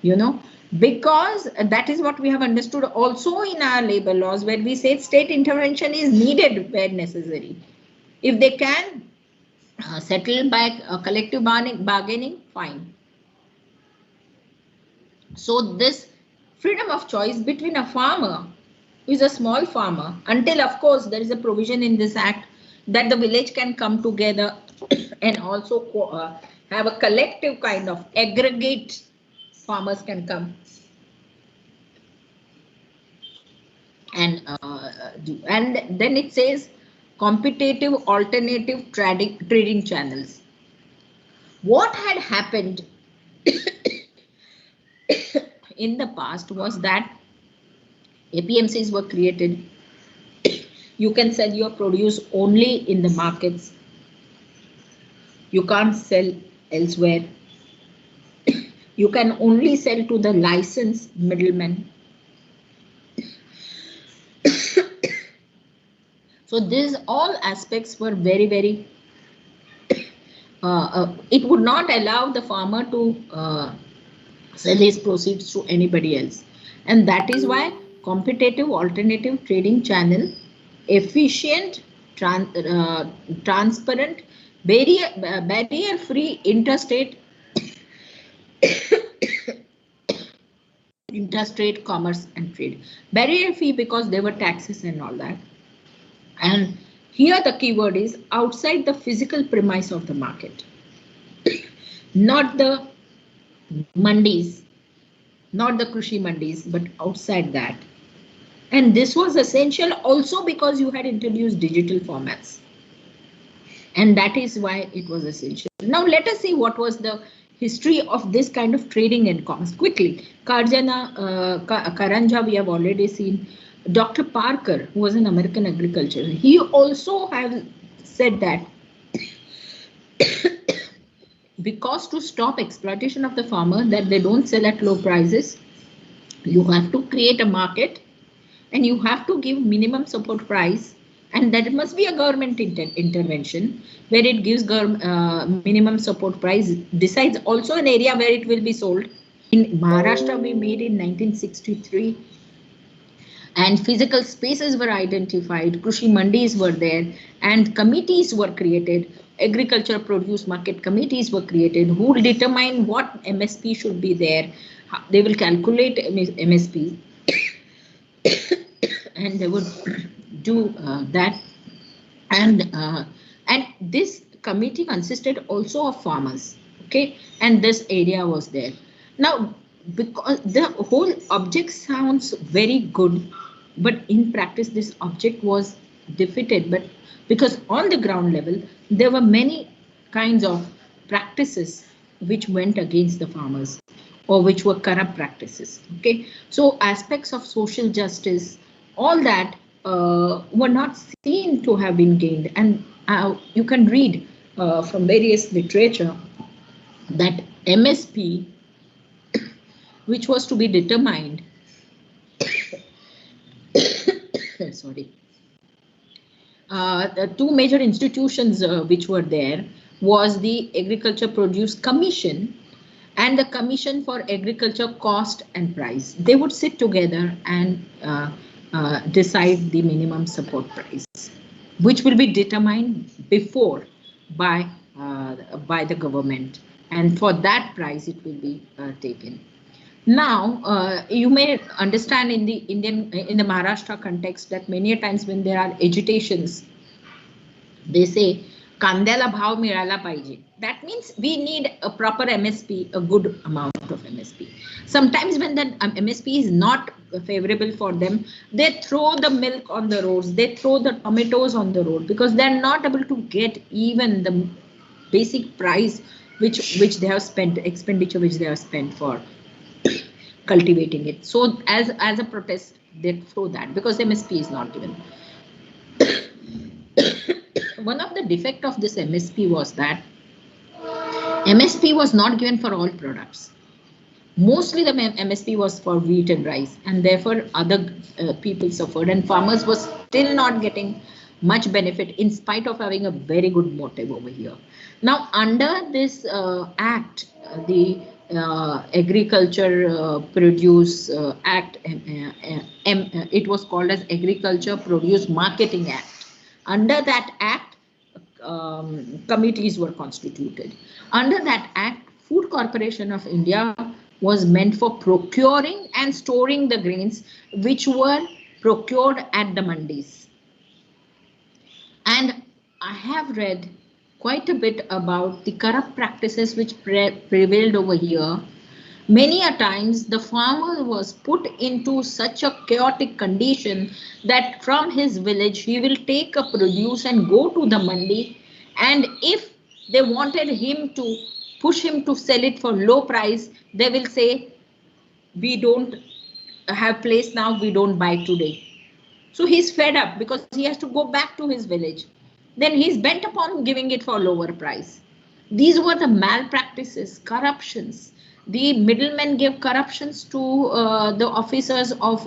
you know, because that is what we have understood also in our labor laws, where we say state intervention is needed where necessary. If they can settle by collective bargaining, fine. So this freedom of choice between a farmer who is a small farmer, until of course there is a provision in this act that the village can come together and also have a collective kind of aggregate, farmers can come and do. And then it says competitive alternative trading channels. What had happened in the past was that APMCs were created. You can sell your produce only in the markets. You can't sell elsewhere. You can only sell to the licensed middlemen. So these all aspects were very, very, it would not allow the farmer to sell his proceeds to anybody else. And that is why competitive alternative trading channel, efficient, transparent, barrier-free interstate commerce and trade. Barrier-free because there were taxes and all that. And here the keyword is outside the physical premise of the market, not the mandis, not the Krushi mandis, but outside that. And this was essential also because you had introduced digital formats. And that is why it was essential. Now let us see what was the history of this kind of trading and commerce quickly. Karanja, we have already seen. Dr. Parker, who was an American agriculturist, he also has said that because to stop exploitation of the farmer, that they don't sell at low prices, you have to create a market and you have to give minimum support price, and that must be a government intervention where it gives minimum support price, decides also an area where it will be sold. In Maharashtra, we made in 1963. And physical spaces were identified, Krushi mandis were there, and committees were created. Agriculture produce market committees were created who will determine what MSP should be there. They will calculate MSP and they would do that. And this committee consisted also of farmers. Okay, and this area was there. Now, because the whole object sounds very good, but in practice this object was defeated. But because on the ground level there were many kinds of practices which went against the farmers or which were corrupt practices. Okay, so aspects of social justice, all that were not seen to have been gained. And you can read from various literature that MSP, which was to be determined sorry, the two major institutions which were there was the Agriculture Produce Commission and the Commission for Agriculture Cost and Price. They would sit together and decide the minimum support price, which will be determined before by the government, and for that price it will be taken. Now, you may understand in the Maharashtra context that many a times when there are agitations, they say कांद्याला भाव मिळाला पाहिजे. That means we need a proper MSP, a good amount of MSP. Sometimes when the MSP is not favorable for them, they throw the milk on the roads, they throw the tomatoes on the road because they're not able to get even the basic price which they have spent, expenditure which they have spent for cultivating it. So as a protest, they throw that because MSP is not given. One of the defect of this MSP was that MSP was not given for all products. Mostly the MSP was for wheat and rice, and therefore other people suffered, and farmers were still not getting much benefit in spite of having a very good motive over here. Now, under this act, the Agriculture Produce Act, it was called as Agriculture Produce Marketing Act. Under that act, committees were constituted. Under that act, Food Corporation of India was meant for procuring and storing the grains which were procured at the mandis. And I have read quite a bit about the corrupt practices which prevailed over here. Many a times the farmer was put into such a chaotic condition that from his village he will take a produce and go to the mandi, and if they wanted him to push him to sell it for low price, they will say, we don't have place now, we don't buy today. So he's fed up because he has to go back to his village. Then he's bent upon giving it for lower price. These were the malpractices, corruptions. The middlemen gave corruptions to the officers of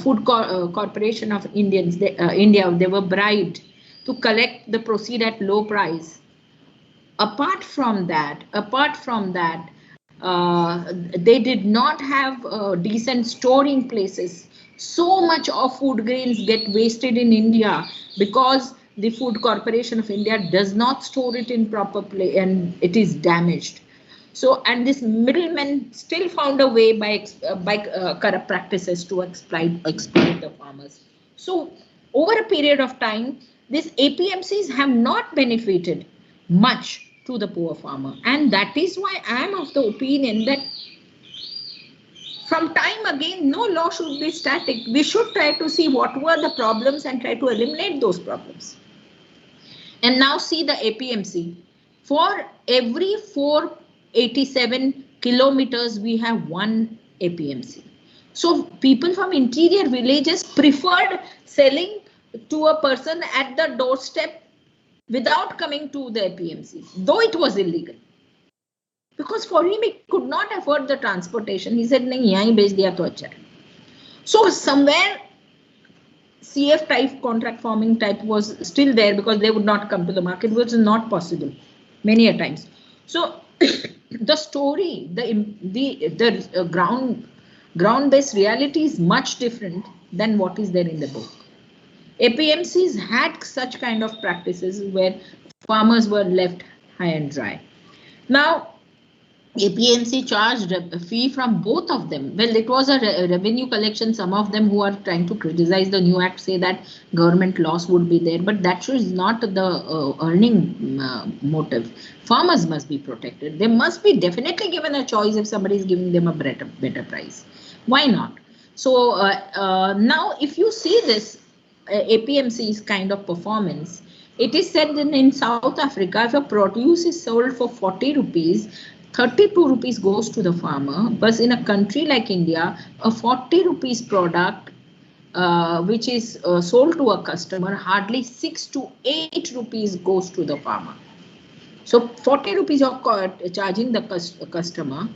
Food Corporation of India. They were bribed to collect the proceed at low price. Apart from that, they did not have decent storing places. So much of food grains get wasted in India because the Food Corporation of India does not store it in proper place and it is damaged. So, and this middlemen still found a way by corrupt practices to exploit the farmers. So, over a period of time, these APMCs have not benefited much to the poor farmer, and that is why I am of the opinion that from time again, no law should be static. We should try to see what were the problems and try to eliminate those problems. And now see the APMC. For every 487 kilometers, we have one APMC. So people from interior villages preferred selling to a person at the doorstep without coming to the APMC, though it was illegal. Because for him, he could not afford the transportation. He said, nahi, yahin bech diya to acha hai. So somewhere CF type, contract farming type was still there because they would not come to the market, which is not possible many a times. So the story, the ground-based reality is much different than what is there in the book. APMCs had such kind of practices where farmers were left high and dry. Now, APMC charged a fee from both of them. Well, it was a revenue collection. Some of them who are trying to criticize the new act say that government loss would be there, but that is not the earning motive. Farmers must be protected. They must be definitely given a choice if somebody is giving them a better price. Why not? So now if you see this APMC's kind of performance, it is said that in South Africa, if a produce is sold for 40 rupees, 32 rupees goes to the farmer. But in a country like India, a 40 rupees product which is sold to a customer, hardly 6 to 8 rupees goes to the farmer. So 40 rupees are charging the customer,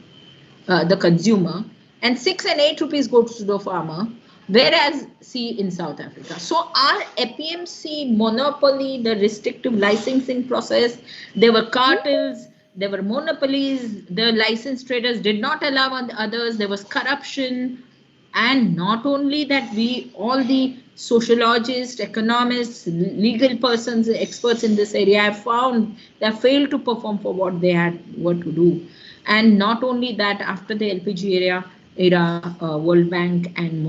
the consumer, and 6 and 8 rupees goes to the farmer. Whereas, see, in South Africa. So our APMC monopoly, the restrictive licensing process, there were cartels, there were monopolies, the licensed traders did not allow others, there was corruption. And not only that, all the sociologists, economists, legal persons, experts in this area have found they failed to perform for what they were to do. And not only that, after the LPG era, World Bank and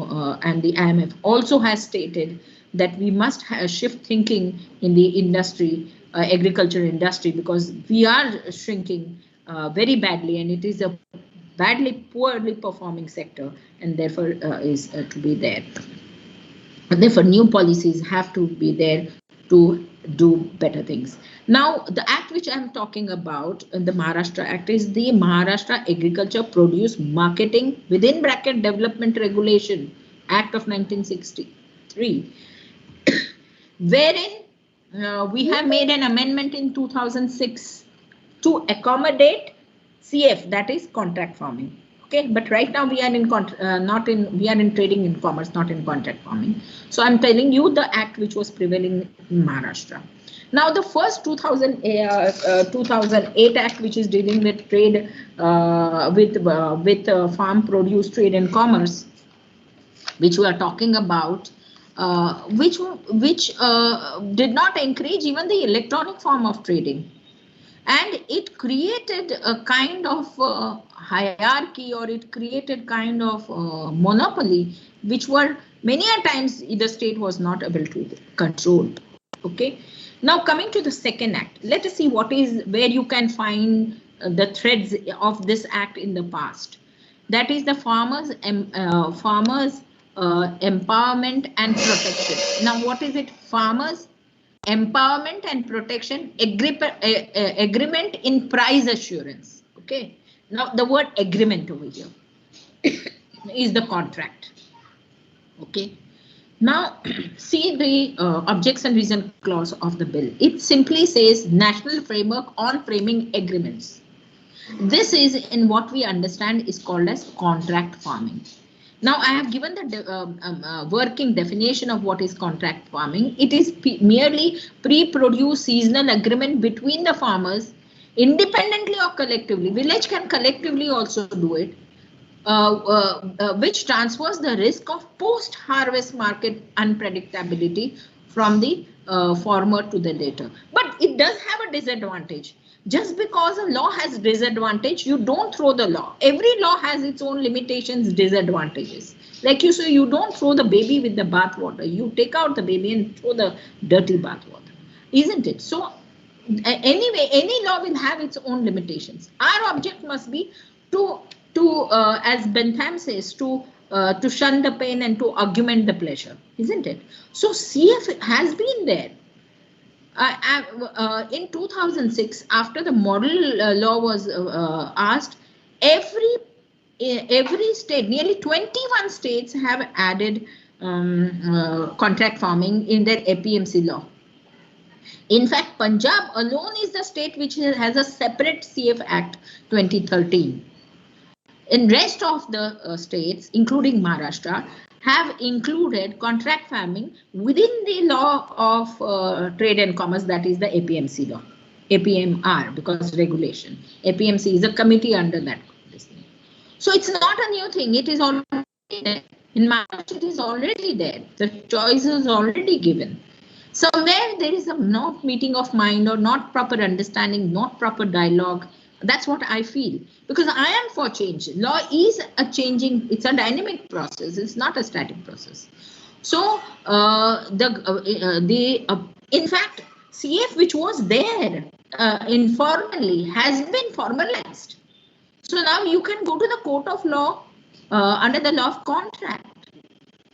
the IMF also has stated that we must shift thinking in the industry agriculture industry, because we are shrinking very badly, and it is a poorly performing sector, and therefore is to be there. And therefore, new policies have to be there to do better things. Now, the act which I'm talking about, the Maharashtra Act, is the Maharashtra Agriculture Produce Marketing within bracket Development Regulation Act of 1963, wherein we have made an amendment in 2006 to accommodate CF, that is contract farming. Okay, but right now we are in we are in trading in commerce, not in contract farming. So I'm telling you the act which was prevailing in Maharashtra. Now the first 2008 act, which is dealing with trade with farm produce trade and commerce, which we are talking about, which did not encourage even the electronic form of trading. And it created a kind of hierarchy, or it created kind of monopoly, which were many a times the state was not able to control. Okay. Now coming to the second act, let us see what is where you can find the threads of this act in the past. That is the farmers empowerment and protection. Now what is it? Farmers empowerment and protection agreement in price assurance. Okay, now the word agreement over here is the contract. Okay, now see the objects and reason clause of the bill. It simply says national framework on framing agreements. This is in what we understand is called as contract farming. Now I have given the working definition of what is contract farming. It is merely pre-produced seasonal agreement between the farmers, independently or collectively. Village can collectively also do it, which transfers the risk of post-harvest market unpredictability from the former to the later. But it does have a disadvantage. Just because a law has disadvantage, you don't throw the law. Every law has its own limitations, disadvantages. Like you say, you don't throw the baby with the bathwater. You take out the baby and throw the dirty bathwater, isn't it? So anyway, any law will have its own limitations. Our object must be to as Bentham says, to shun the pain and to augment the pleasure, isn't it? So CF has been there. In 2006, after the model law was asked, every state, nearly 21 states have added contract farming in their APMC law. In fact, Punjab alone is the state which has a separate CF Act 2013. In rest of the states, including Maharashtra, have included contract farming within the law of trade and commerce, that is the APMC law, APMR, because regulation. APMC is a committee under that. So it's not a new thing. It is already there. In Maharashtra, it is already there. The choice is already given. Somewhere there is a not meeting of mind or not proper understanding, not proper dialogue. That's what I feel, because I am for change. Law is a changing, it's a dynamic process. It's not a static process. So in fact, CF, which was there informally, has been formalized. So now you can go to the court of law under the law of contract.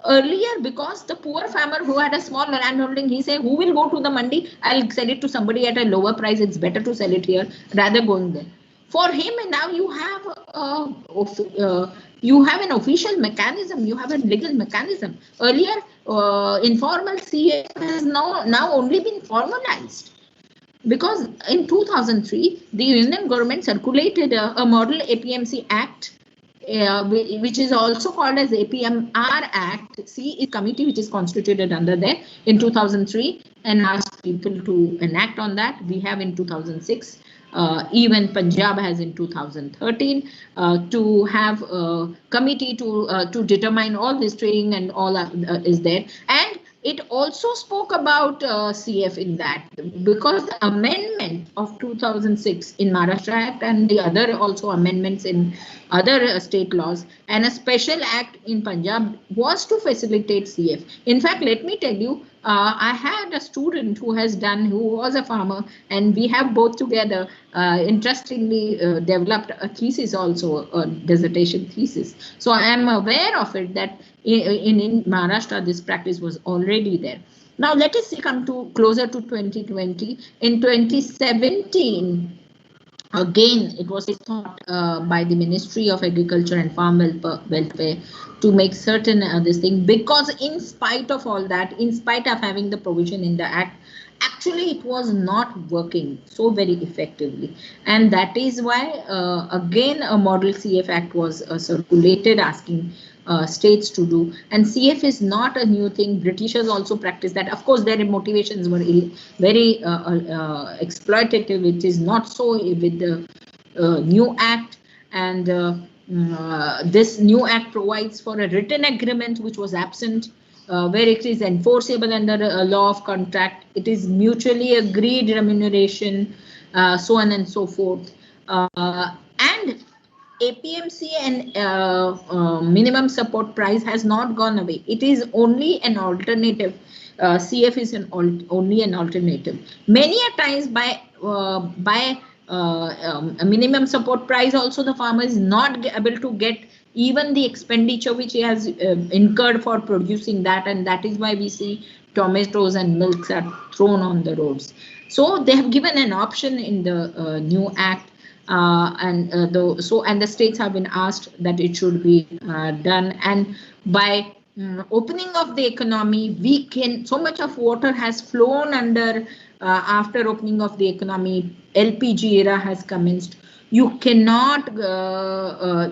Earlier, because the poor farmer who had a small landholding, he said, who will go to the mandi? I'll sell it to somebody at a lower price. It's better to sell it here rather going there. For him, now you have an official mechanism. You have a legal mechanism. Earlier, informal CF has now only been formalized. Because in 2003, the Union government circulated a model APMC Act, which is also called as APMR Act. See, is committee which is constituted under there in 2003 and asked people to enact on that. We have in 2006. Even Punjab has in 2013 to have a committee to determine all this trading and all is there. And it also spoke about CF in that, because the amendment amendment of 2006 in Maharashtra Act and the other also amendments in other state laws, and a special act in Punjab was to facilitate CF. In fact, let me tell you, I had a student who was a farmer, and we have both together interestingly developed a thesis also, a dissertation thesis. So I am aware of it that in Maharashtra this practice was already there. Now let us come to closer to 2020. In 2017, again, it was thought by the Ministry of Agriculture and Farm Welfare to make certain this thing, because in spite of all that, in spite of having the provision in the Act, actually it was not working so very effectively. And that is why, again, a Model CF Act was circulated asking states to do. And CF is not a new thing. Britishers also practiced that. Of course, their motivations were very exploitative. It is not so with the new Act. And this new Act provides for a written agreement which was absent, where it is enforceable under a law of contract. It is mutually agreed remuneration, so on and so forth. And APMC and minimum support price has not gone away. It is only an alternative. CF is only an alternative. Many a times by a minimum support price also, the farmer is not able to get even the expenditure which he has incurred for producing that, and that is why we see tomatoes and milks are thrown on the roads. So they have given an option in the new Act. And the states have been asked that it should be done, and by opening of the economy, we can, so much of water has flown under after opening of the economy. LPG era has commenced. You cannot,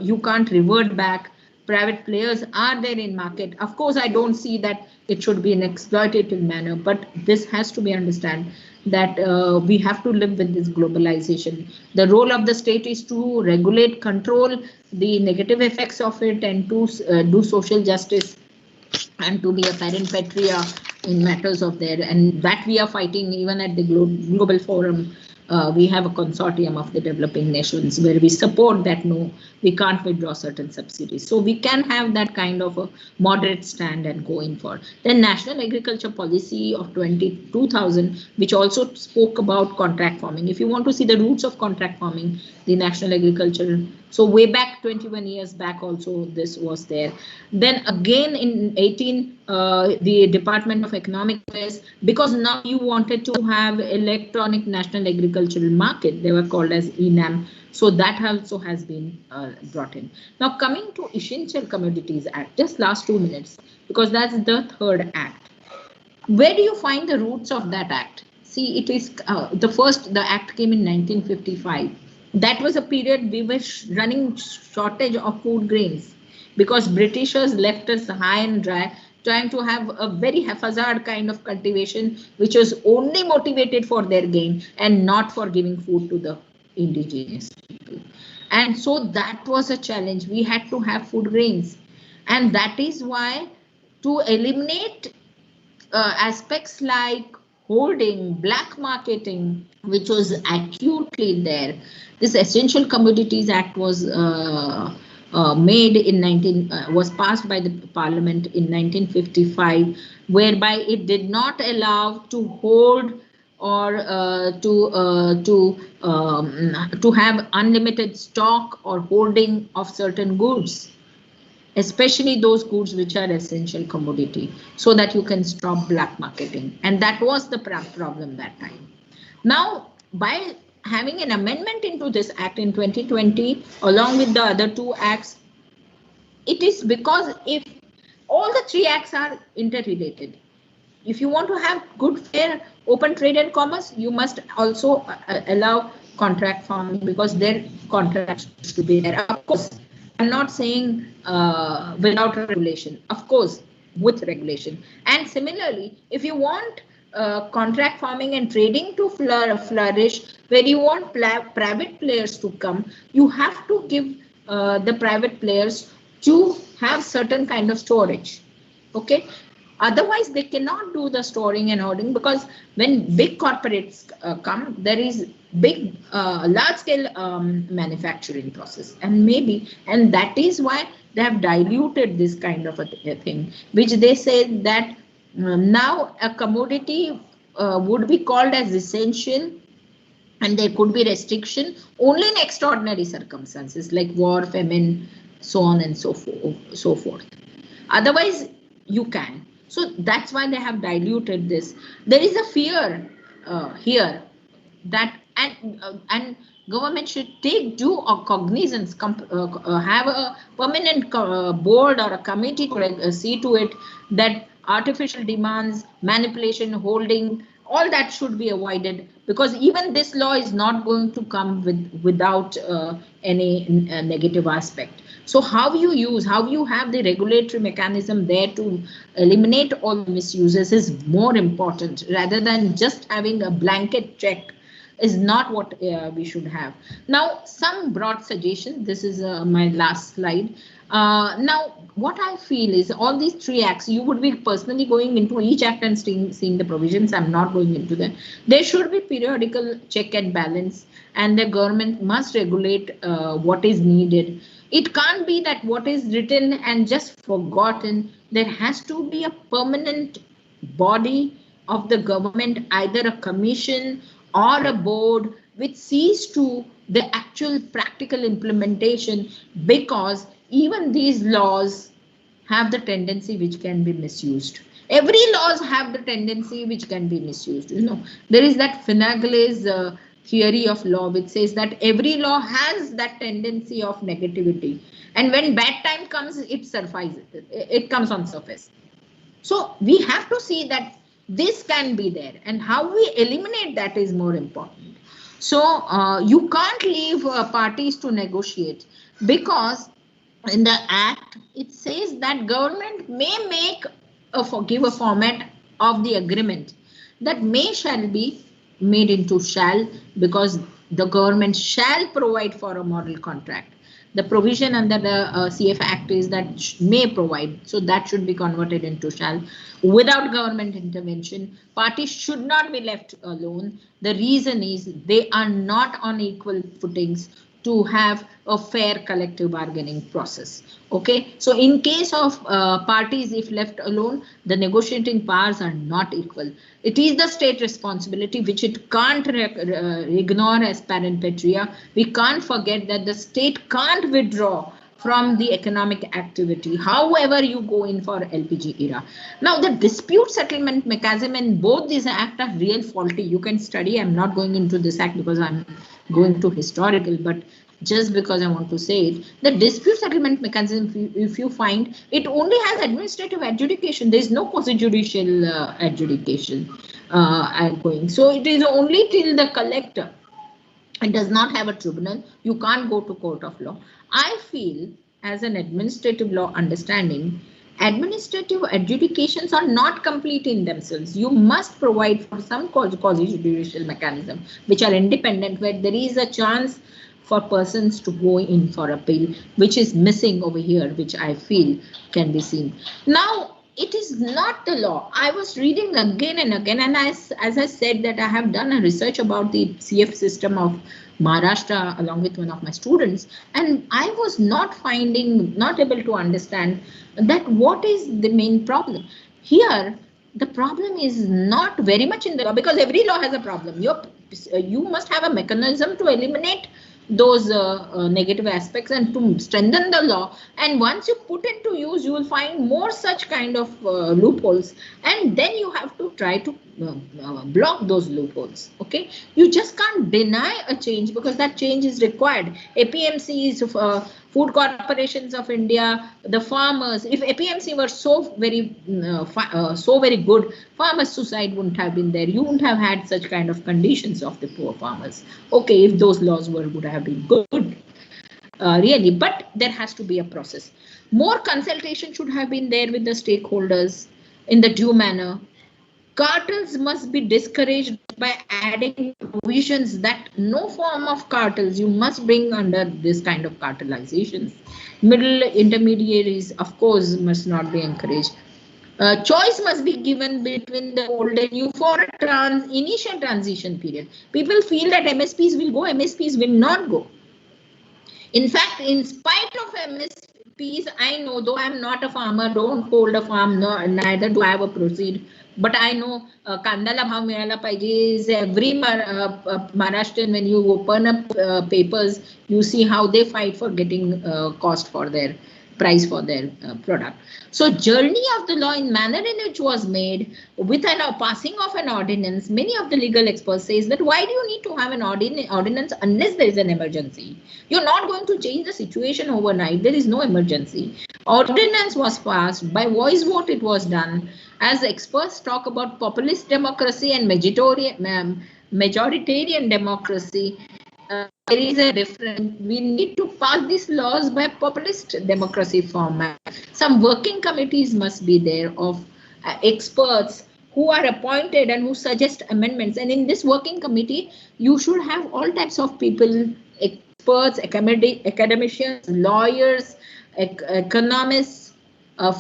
you can't revert back. Private players are there in market. Of course, I don't see that it should be an exploitative manner, but this has to be understood that we have to live with this globalization. The role of the state is to regulate, control the negative effects of it, and to do social justice, and to be a parent patria in matters of there. And that we are fighting even at the global forum. We have a consortium of the developing nations where we support that no, we can't withdraw certain subsidies. So we can have that kind of a moderate stand and go in for. Then National Agriculture Policy of 2000, which also spoke about contract farming. If you want to see the roots of contract farming, the National Agriculture, so way back 21 years back also this was there. Then again in 18, the Department of Economic Affairs, because now you wanted to have electronic national agricultural market, they were called as ENAM. So that also has been brought in. Now coming to Essential Commodities Act, just last 2 minutes, because that's the third act. Where do you find the roots of that act? See, it is the act came in 1955. That was a period we were running shortage of food grains, because Britishers left us high and dry, trying to have a very haphazard kind of cultivation, which was only motivated for their gain and not for giving food to the indigenous people. And so that was a challenge. We had to have food grains. And that is why, to eliminate aspects like holding, black marketing, which was acutely there, this Essential Commodities Act was made in was passed by the Parliament in 1955, whereby it did not allow to hold or to have unlimited stock or holding of certain goods, especially those goods which are essential commodity, so that you can stop black marketing. And that was the problem that time. Now, by having an amendment into this act in 2020, along with the other two acts, it is because if all the three acts are interrelated, if you want to have good, fair, open trade and commerce, you must also allow contract farming, because their contracts should be there. Of course, I'm not saying without regulation, of course, with regulation. And similarly, if you want contract farming and trading to flourish, where you want private players to come, you have to give the private players to have certain kind of storage. Okay. Otherwise, they cannot do the storing and hoarding, because when big corporates come, there is big, large-scale manufacturing process, and that is why they have diluted this kind of a thing, which they say that now a commodity would be called as essential, and there could be restriction only in extraordinary circumstances like war, famine, so on and so forth. Otherwise, you can. So that's why they have diluted this. There is a fear here that and government should take due cognizance, have a permanent board or a committee to see to it that artificial demands, manipulation, holding, all that should be avoided, because even this law is not going to come without any negative aspect. So how you have the regulatory mechanism there to eliminate all misuses is more important, rather than just having a blanket check is not what we should have. Now, some broad suggestions. This is my last slide. Now, what I feel is all these 3 acts, you would be personally going into each act and seeing the provisions. I'm not going into them. There should be periodical check and balance, and the government must regulate what is needed. It can't be that what is written and just forgotten. There has to be a permanent body of the government, either a commission or a board, which sees to the actual practical implementation, because even these laws have the tendency which can be misused. Every laws have the tendency which can be misused. There is that Finagle's theory of law, which says that every law has that tendency of negativity, and when bad time comes, it surfaces. It comes on surface. So we have to see that this can be there, and how we eliminate that is more important. So you can't leave parties to negotiate, because in the act it says that government may give a format of the agreement that shall be made into shall, because the government shall provide for a model contract. The provision under the CF Act is that may provide, so that should be converted into shall. Without government intervention, parties should not be left alone. The reason is they are not on equal footings to have a fair collective bargaining process. Okay, so in case of parties, if left alone, the negotiating powers are not equal. It is the state responsibility, which it can't ignore as parent patria. We can't forget that the state can't withdraw from the economic activity, however you go in for LPG era. Now, the dispute settlement mechanism in both these acts are real faulty. You can study. I'm not going into this act because I'm going to historical, but just because I want to say it, the dispute settlement mechanism, if you find, it only has administrative adjudication. There is no quasi-judicial adjudication going. So it is only till the collector. It does not have a tribunal. You can't go to court of law. I feel, as an administrative law understanding, administrative adjudications are not complete in themselves. You must provide for some quasi-judicial mechanism, which are independent, where there is a chance for persons to go in for appeal, which is missing over here, which I feel can be seen. Now, it is not the law. I was reading again and again, and as I said that I have done a research about the CF system of Maharashtra along with one of my students, and I was not able to understand that what is the main problem. Here, the problem is not very much in the law, because every law has a problem. You must have a mechanism to eliminate those negative aspects and to strengthen the law, and once you put into use, you will find more such kind of loopholes, and then you have to try to block those loopholes. Okay, you just can't deny a change, because that change is required. APMCs, Food Corporations of India, the farmers, if APMC were so very good, farmers' suicide wouldn't have been there. You wouldn't have had such kind of conditions of the poor farmers. Okay, if those laws would have been good, really, but there has to be a process. More consultation should have been there with the stakeholders in the due manner. Cartels must be discouraged by adding provisions that no form of cartels you must bring under this kind of cartelizations. Middle intermediaries, of course, must not be encouraged. Choice must be given between the old and new for a initial transition period. People feel that MSPs will go, MSPs will not go. In fact, in spite of MSPs, I know, though I'm not a farmer, don't hold a farm, no, neither do I have a proceed. But I know Kandala bhav milala paije is every Maharashtrian, when you open up papers, you see how they fight for getting cost for their price for their product. So journey of the law in manner in which was made with a passing of an ordinance, many of the legal experts says that why do you need to have an ordinance unless there is an emergency? You're not going to change the situation overnight. There is no emergency. Ordinance was passed by voice vote. It was done. As experts talk about populist democracy and majoritarian democracy, there is a difference. We need to pass these laws by populist democracy format. Some working committees must be there of experts who are appointed and who suggest amendments. And in this working committee, you should have all types of people, experts, academicians, lawyers, economists,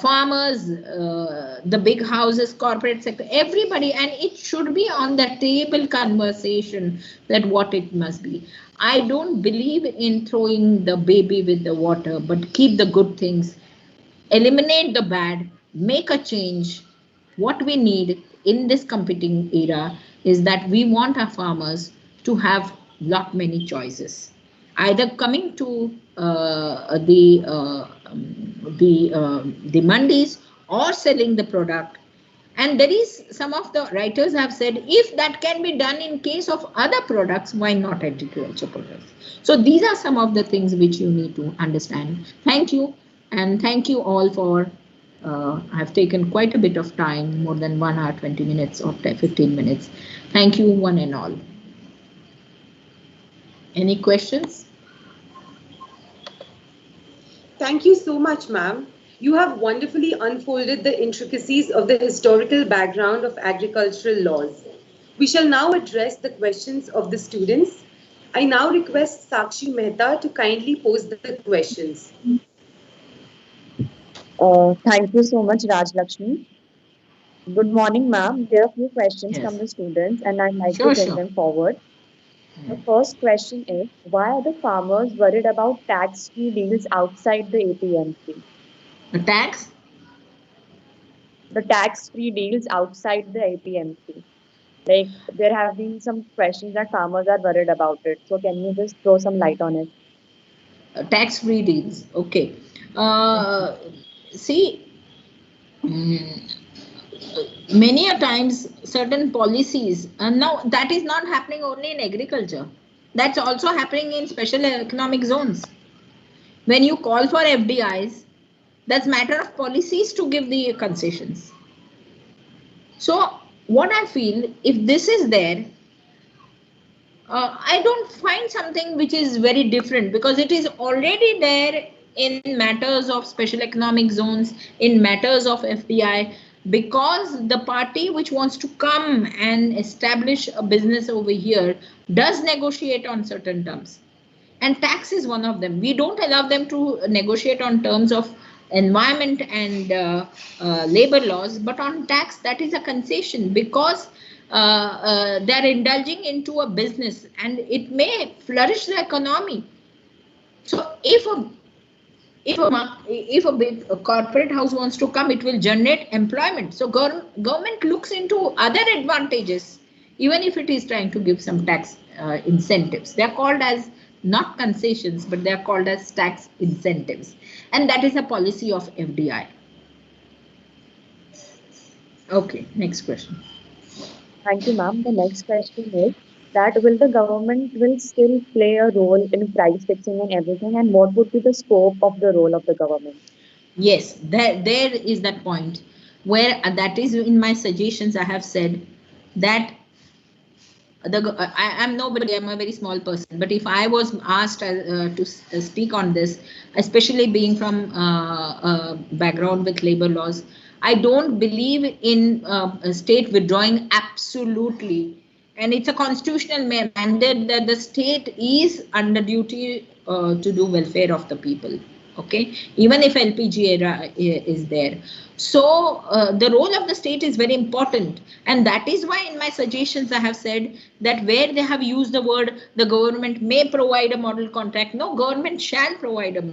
farmers, the big houses, corporate sector, everybody, and it should be on the table conversation that what it must be. I don't believe in throwing the baby with the water, but keep the good things, eliminate the bad, make a change. What we need in this competing era is that we want our farmers to have many choices, either coming to the mandis or selling the product. And there is, some of the writers have said, if that can be done in case of other products, why not agriculture products? So these are some of the things which you need to understand. Thank you. And thank you all for, I've taken quite a bit of time, more than 1 hour, 20 minutes or 15 minutes. Thank you one and all. Any questions? Thank you so much, ma'am. You have wonderfully unfolded the intricacies of the historical background of agricultural laws. We shall now address the questions of the students. I now request Sakshi Mehta to kindly pose the questions. Thank you so much, Raj Lakshmi. Good morning, ma'am. There are a few questions Yes. from the students, and I'd like Sure, to bring sure. them forward. The first question is, why are the farmers worried about tax-free deals outside the APMC? The tax? The tax-free deals outside the APMC. Like, there have been some questions that farmers are worried about it. So can you just throw some light on it? Tax-free deals. Okay. See, many a times certain policies, and now that is not happening only in agriculture. That's also happening in special economic zones. When you call for FDIs, that's matter of policies to give the concessions. So what I feel, if this is there, I don't find something which is very different, because it is already there in matters of special economic zones, in matters of FDI, because the party which wants to come and establish a business over here does negotiate on certain terms. And tax is one of them. We don't allow them to negotiate on terms of environment and labor laws, but on tax, that is a concession, because they're indulging into a business and it may flourish the economy. So if a big corporate house wants to come, it will generate employment. So government looks into other advantages, even if it is trying to give some tax incentives. They are called as not concessions, but they are called as tax incentives. And that is a policy of FDI. Okay, next question. Thank you, ma'am. The next question is that will the government will still play a role in price fixing and everything, and what would be the scope of the role of the government? Yes, there is that point where that is in my suggestions. I have said that I'm nobody, I'm a very small person, but if I was asked to speak on this, especially being from a background with labor laws, I don't believe in a state withdrawing absolutely. And it's a constitutional mandate that the state is under duty to do welfare of the people. Okay, even if LPG era is there. So the role of the state is very important, and that is why in my suggestions I have said that where they have used the word the government may provide a model contract, no, government shall provide a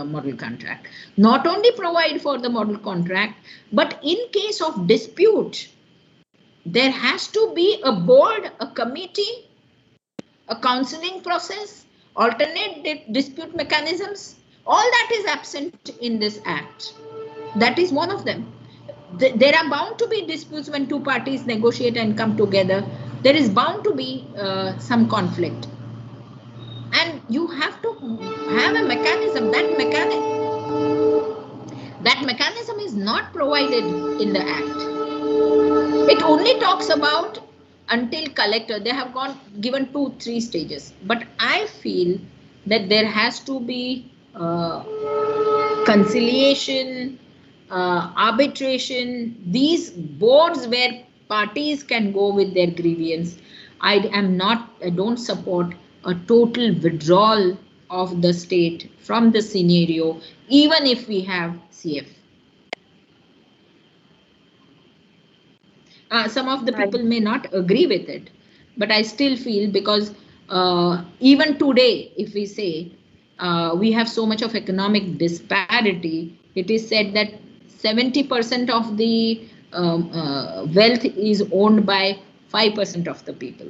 model contract. Not only provide for the model contract, but in case of dispute, there has to be a board, a committee, a counseling process, alternate dispute mechanisms. All that is absent in this act. That is one of them. There are bound to be disputes when two parties negotiate and come together. There is bound to be some conflict. And you have to have a mechanism. That mechanism is not provided in the act. It only talks about until collector. They have given 2-3 stages. But I feel that there has to be conciliation, arbitration, these boards where parties can go with their grievance. I don't support a total withdrawal of the state from the scenario, even if we have CF. Some of the people may not agree with it, but I still feel, because even today, if we say we have so much of economic disparity, it is said that 70% of the wealth is owned by 5% of the people.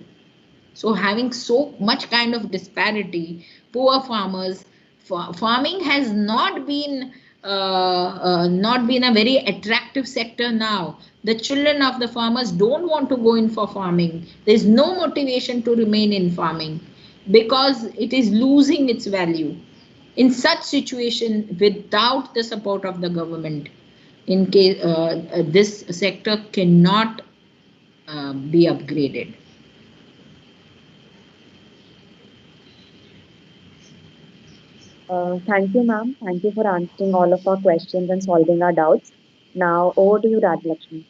So having so much kind of disparity, poor farmers, farming has not been a very attractive sector now. The children of the farmers don't want to go in for farming. There is no motivation to remain in farming because it is losing its value. In such situation, without the support of the government, in case this sector cannot be upgraded. Thank you, ma'am. Thank you for answering all of our questions and solving our doubts. Now, over to you, Rajlakshmi.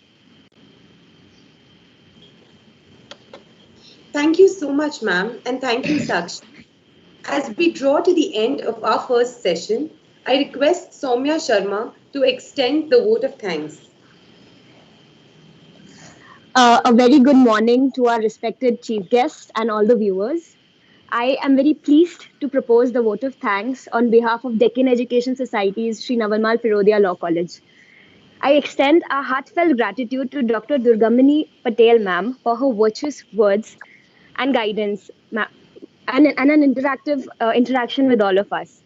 Thank you so much, ma'am, and thank you, Sakshi. As we draw to the end of our first session, I request Soumya Sharma to extend the vote of thanks. A very good morning to our respected chief guests and all the viewers. I am very pleased to propose the vote of thanks on behalf of Deccan Education Society's Sri Navalmal Firodia Law College. I extend our heartfelt gratitude to Dr. Durgambini Patel, ma'am, for her virtuous words and guidance, and an interactive interaction with all of us.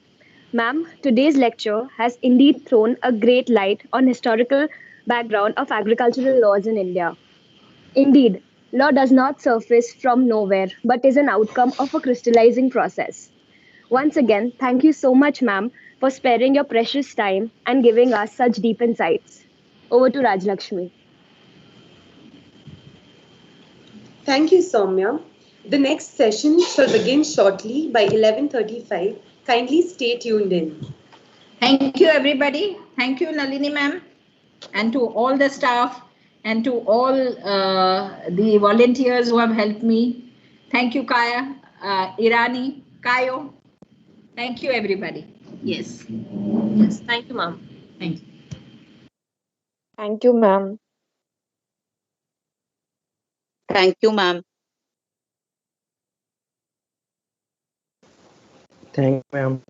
Ma'am, today's lecture has indeed thrown a great light on historical background of agricultural laws in India. Indeed, law does not surface from nowhere, but is an outcome of a crystallizing process. Once again, thank you so much, ma'am, for sparing your precious time and giving us such deep insights. Over to Rajlakshmi. Thank you, Soumya. The next session shall begin shortly by 11:35. Kindly stay tuned in. Thank you, everybody. Thank you, Nalini ma'am, and to all the staff, and to all the volunteers who have helped me. Thank you, Kaya, Irani, Kayo. Thank you, everybody. Yes. Yes, thank you, ma'am. Thank you. Thank you, ma'am. Thank you, ma'am. Thank you, ma'am.